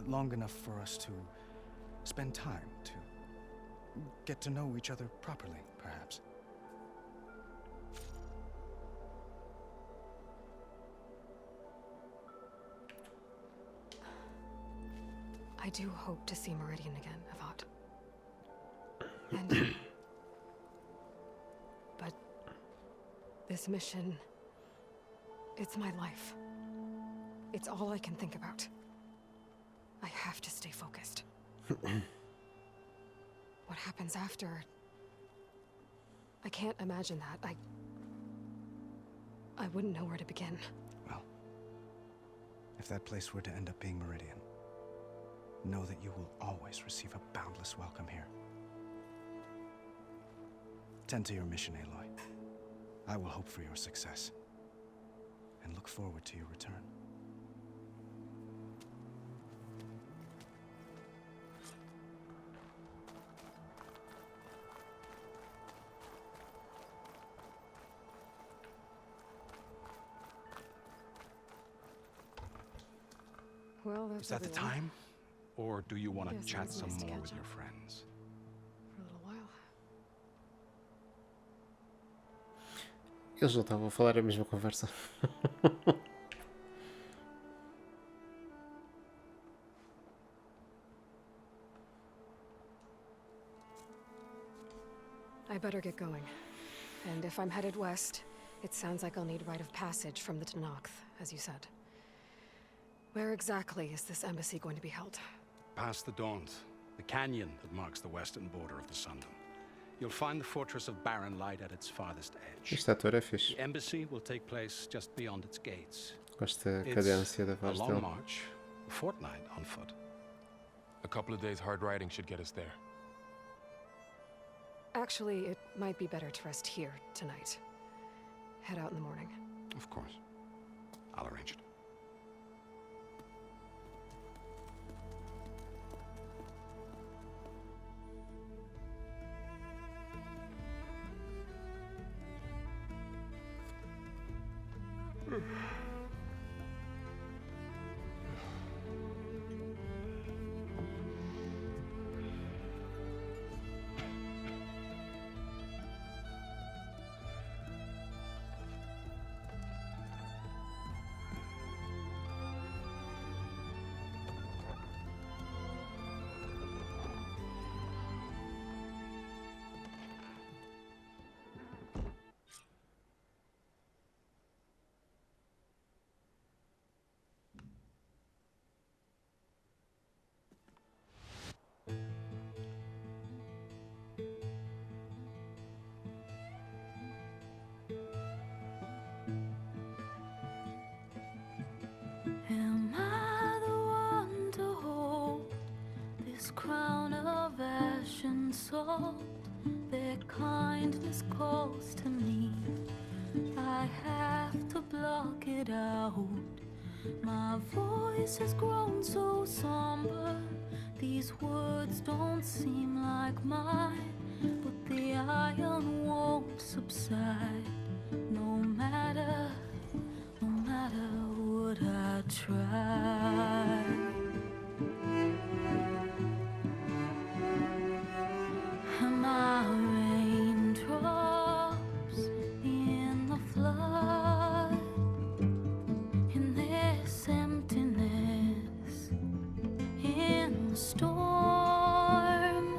Long enough for us to spend time, to get to know each other properly, perhaps. I do hope to see Meridian again, Avad. And but this mission, it's my life. It's all I can think about. I have to stay focused. What happens after? I can't imagine that. I wouldn't know where to begin. Well, if that place were to end up being Meridian, know that you will always receive a boundless welcome here. Tend to your mission, Aloy. I will hope for your success, and look forward to your return. Well, that's Is that the everyone. time? Or do you want to Yes, it chat was some nice to more catch with up. your friends? For a little while. Eles não estavam a falar a mesma conversa. I better get going. And if I'm headed west, it sounds like I'll need rite of passage from the Tenakth, as you said. Where exactly is this embassy going to be held? Past the Daunt, the canyon that marks the western border of the Sundom. You'll find the fortress of Barren Light at its farthest edge. Este ator é fixe. The embassy will take place just beyond its gates. Gosto da It's cadência da a voz long dele. march, a fortnight on foot. A couple of days hard riding should get us there. Actually, it might be better to rest here tonight. Head out in the morning. Of course. I'll arrange it. this crown of ash and salt, their kindness calls to me. I have to block it out. My voice has grown so somber. These words don't seem like mine, but the iron won't subside. No matter what I try. My raindrops in the flood, in this emptiness, in the storm.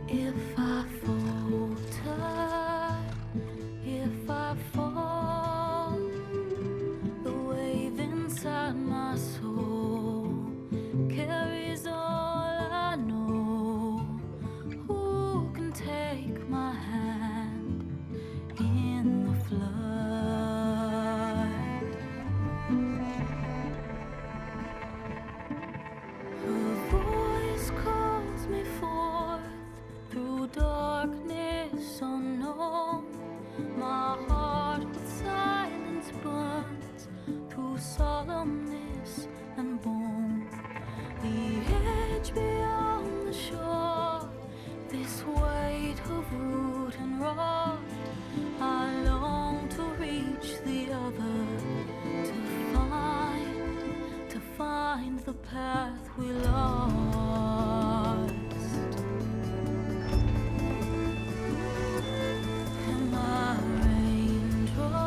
If I falter, if I fall, the wave inside my soul carries all I know. Who can take my hand in the flood? Her voice calls me forth through darkness unknown. My heart with silence burns through solemnness and bone. The edge beyond the shore, this weight of root and rot. I long to reach the other, to find the path we lost. And my raindrops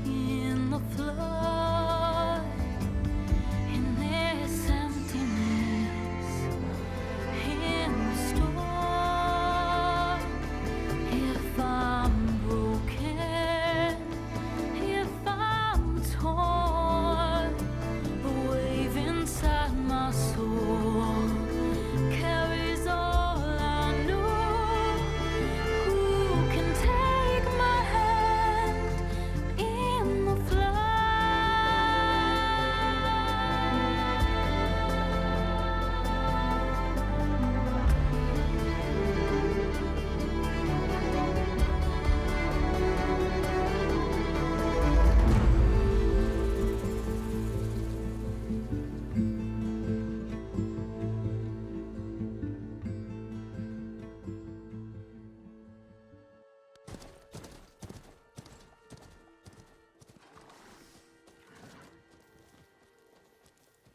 in the flood, in this emptiness, in the storm. If I'm broken, if I'm torn, the wave inside my soul carries all I know. Who can take my hand in the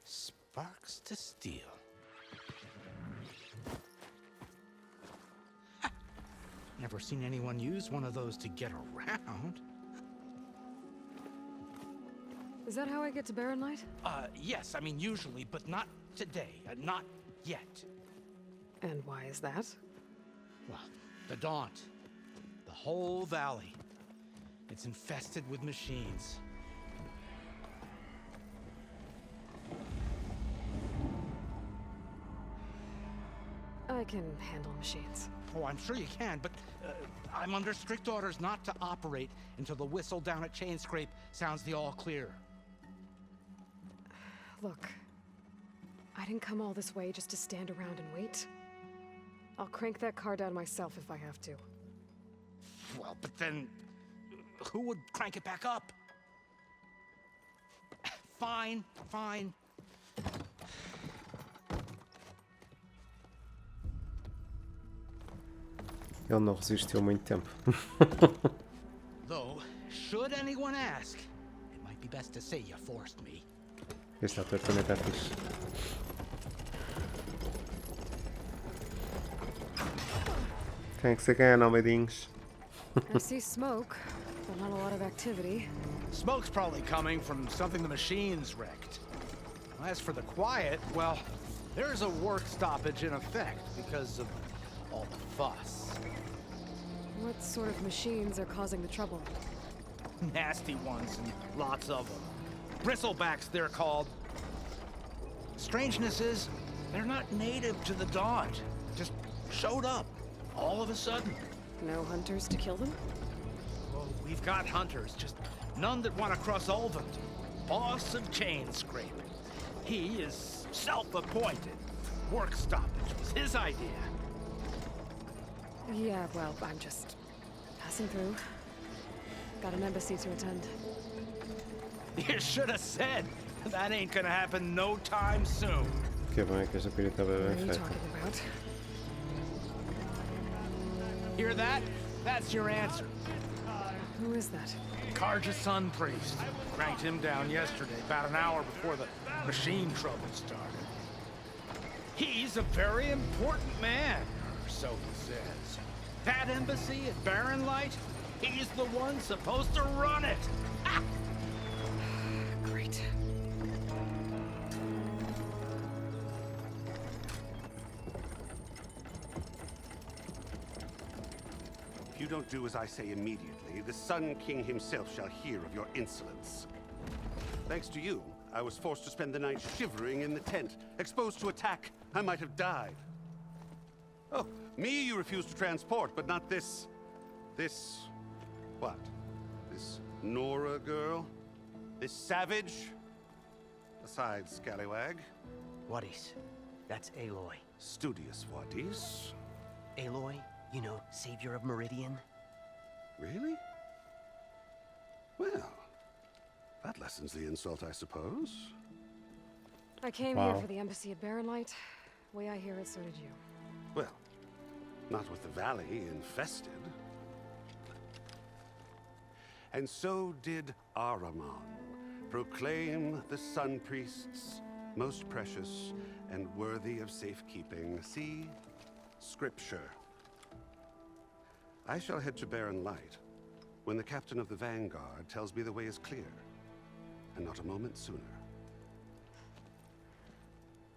Sparks to steel. Never seen anyone use one of those to get around. Is that how I get to Barren Light? Yes, I mean usually, but not today. Not yet. And why is that? Well, the Daunt. The whole valley. It's infested with machines. I can handle machines. Oh, I'm sure you can, but I'm under strict orders not to operate until the whistle down at Chainscrape sounds the all clear. Look, I didn't come all this way just to stand around and wait. I'll crank that car down myself if I have to. Well, but then who would crank it back up? Fine, fine. Ele não resistiu muito tempo. Though, should anyone ask, it might be best to say you forced me. Este ator também está fixe. Thanks again, Almeidinhos. I see smoke, but not a lot of activity. Smoke's probably coming from something the machines wrecked. As for the quiet, well, there's a work stoppage in effect because of all the fuss. What sort of machines are causing the trouble? Nasty ones, and lots of them. Bristlebacks, they're called. Strangeness is, they're not native to the Daunt. Just showed up, all of a sudden. No hunters to kill them? Well, we've got hunters, just none that want to cross Ulvund. Boss of Chainscrape. He is self-appointed. work stoppage was his idea. Yeah, well, I'm just passing through. Got an embassy to attend. You should have said. That ain't gonna happen no time soon. Que bom é que esta pilha estava What bem are you feita. talking about? Hear that? That's your answer. Who is that? Karja's son priest. Cranked him down yesterday, about an hour before the machine trouble started. He's a very important man, or so he says. That embassy at Barren Light, he's the one supposed to run it. Ha! Great. If you don't do as I say immediately, the Sun King himself shall hear of your insolence. Thanks to you, I was forced to spend the night shivering in the tent. Exposed to attack, I might have died. Oh, me you refused to transport, but not this... what? This Nora girl? This savage? Besides, scallywag. Wadis. That's Aloy. Studious Wadis. Aloy, you know, savior of Meridian. Really? Well, that lessens the insult, I suppose. I came Wow. here for the embassy at Barren Light. Way I hear it, so did you. Well, not with the valley infested. And so did Ahriman, proclaim the Sun Priests most precious and worthy of safekeeping. See? Scripture. I shall head to Barren Light when the captain of the Vanguard tells me the way is clear, and not a moment sooner.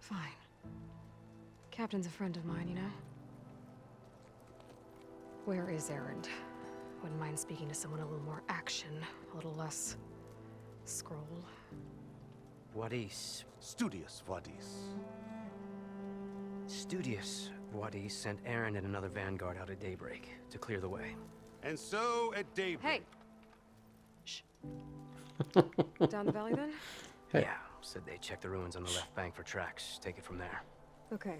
Fine. Captain's a friend of mine, you know? Where is Erend? Wouldn't mind speaking to someone a little more action, a little less scroll. Wadis. Studious Wadis. Studious Wadis sent Aaron and another vanguard out at daybreak to clear the way. And so at daybreak... Hey! Shh. Down the valley then? Yeah, said they checked the ruins on the left bank for tracks. Take it from there. Okay.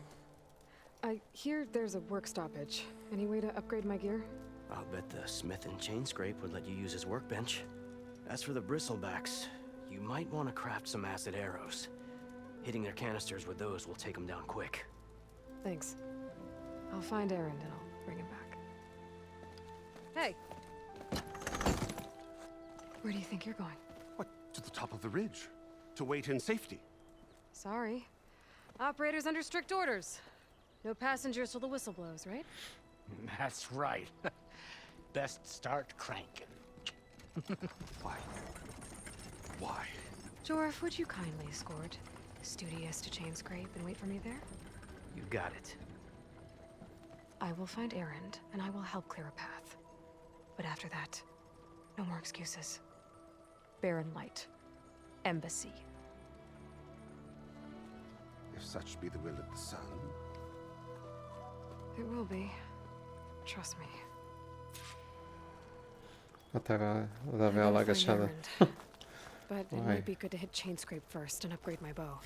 I hear there's a work stoppage. Any way to upgrade my gear? I'll bet the smith and chain scrape would let you use his workbench. As for the bristlebacks, you might want to craft some acid arrows. Hitting their canisters with those will take them down quick. Thanks. I'll find Erend and I'll bring him back. Hey! Where do you think you're going? What? To the top of the ridge. To wait in safety. Sorry. Operator's under strict orders. No passengers till the whistle blows, right? That's right. Best start cranking. Why? Why? Jorf, would you kindly escort Studious to Chain Scrape and wait for me there? You got it. I will find Erend, and I will help clear a path. But after that, no more excuses. Barren Light. Embassy. If such be the will of the sun. It will be. Trust me. Estava a I ver ela gotta find agachada. Erend. But it Why? might be good to hit Chain Scrape first and upgrade my bow.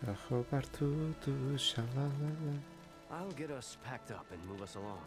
A roubar tudo, xalala. I'll get us packed up and move us along.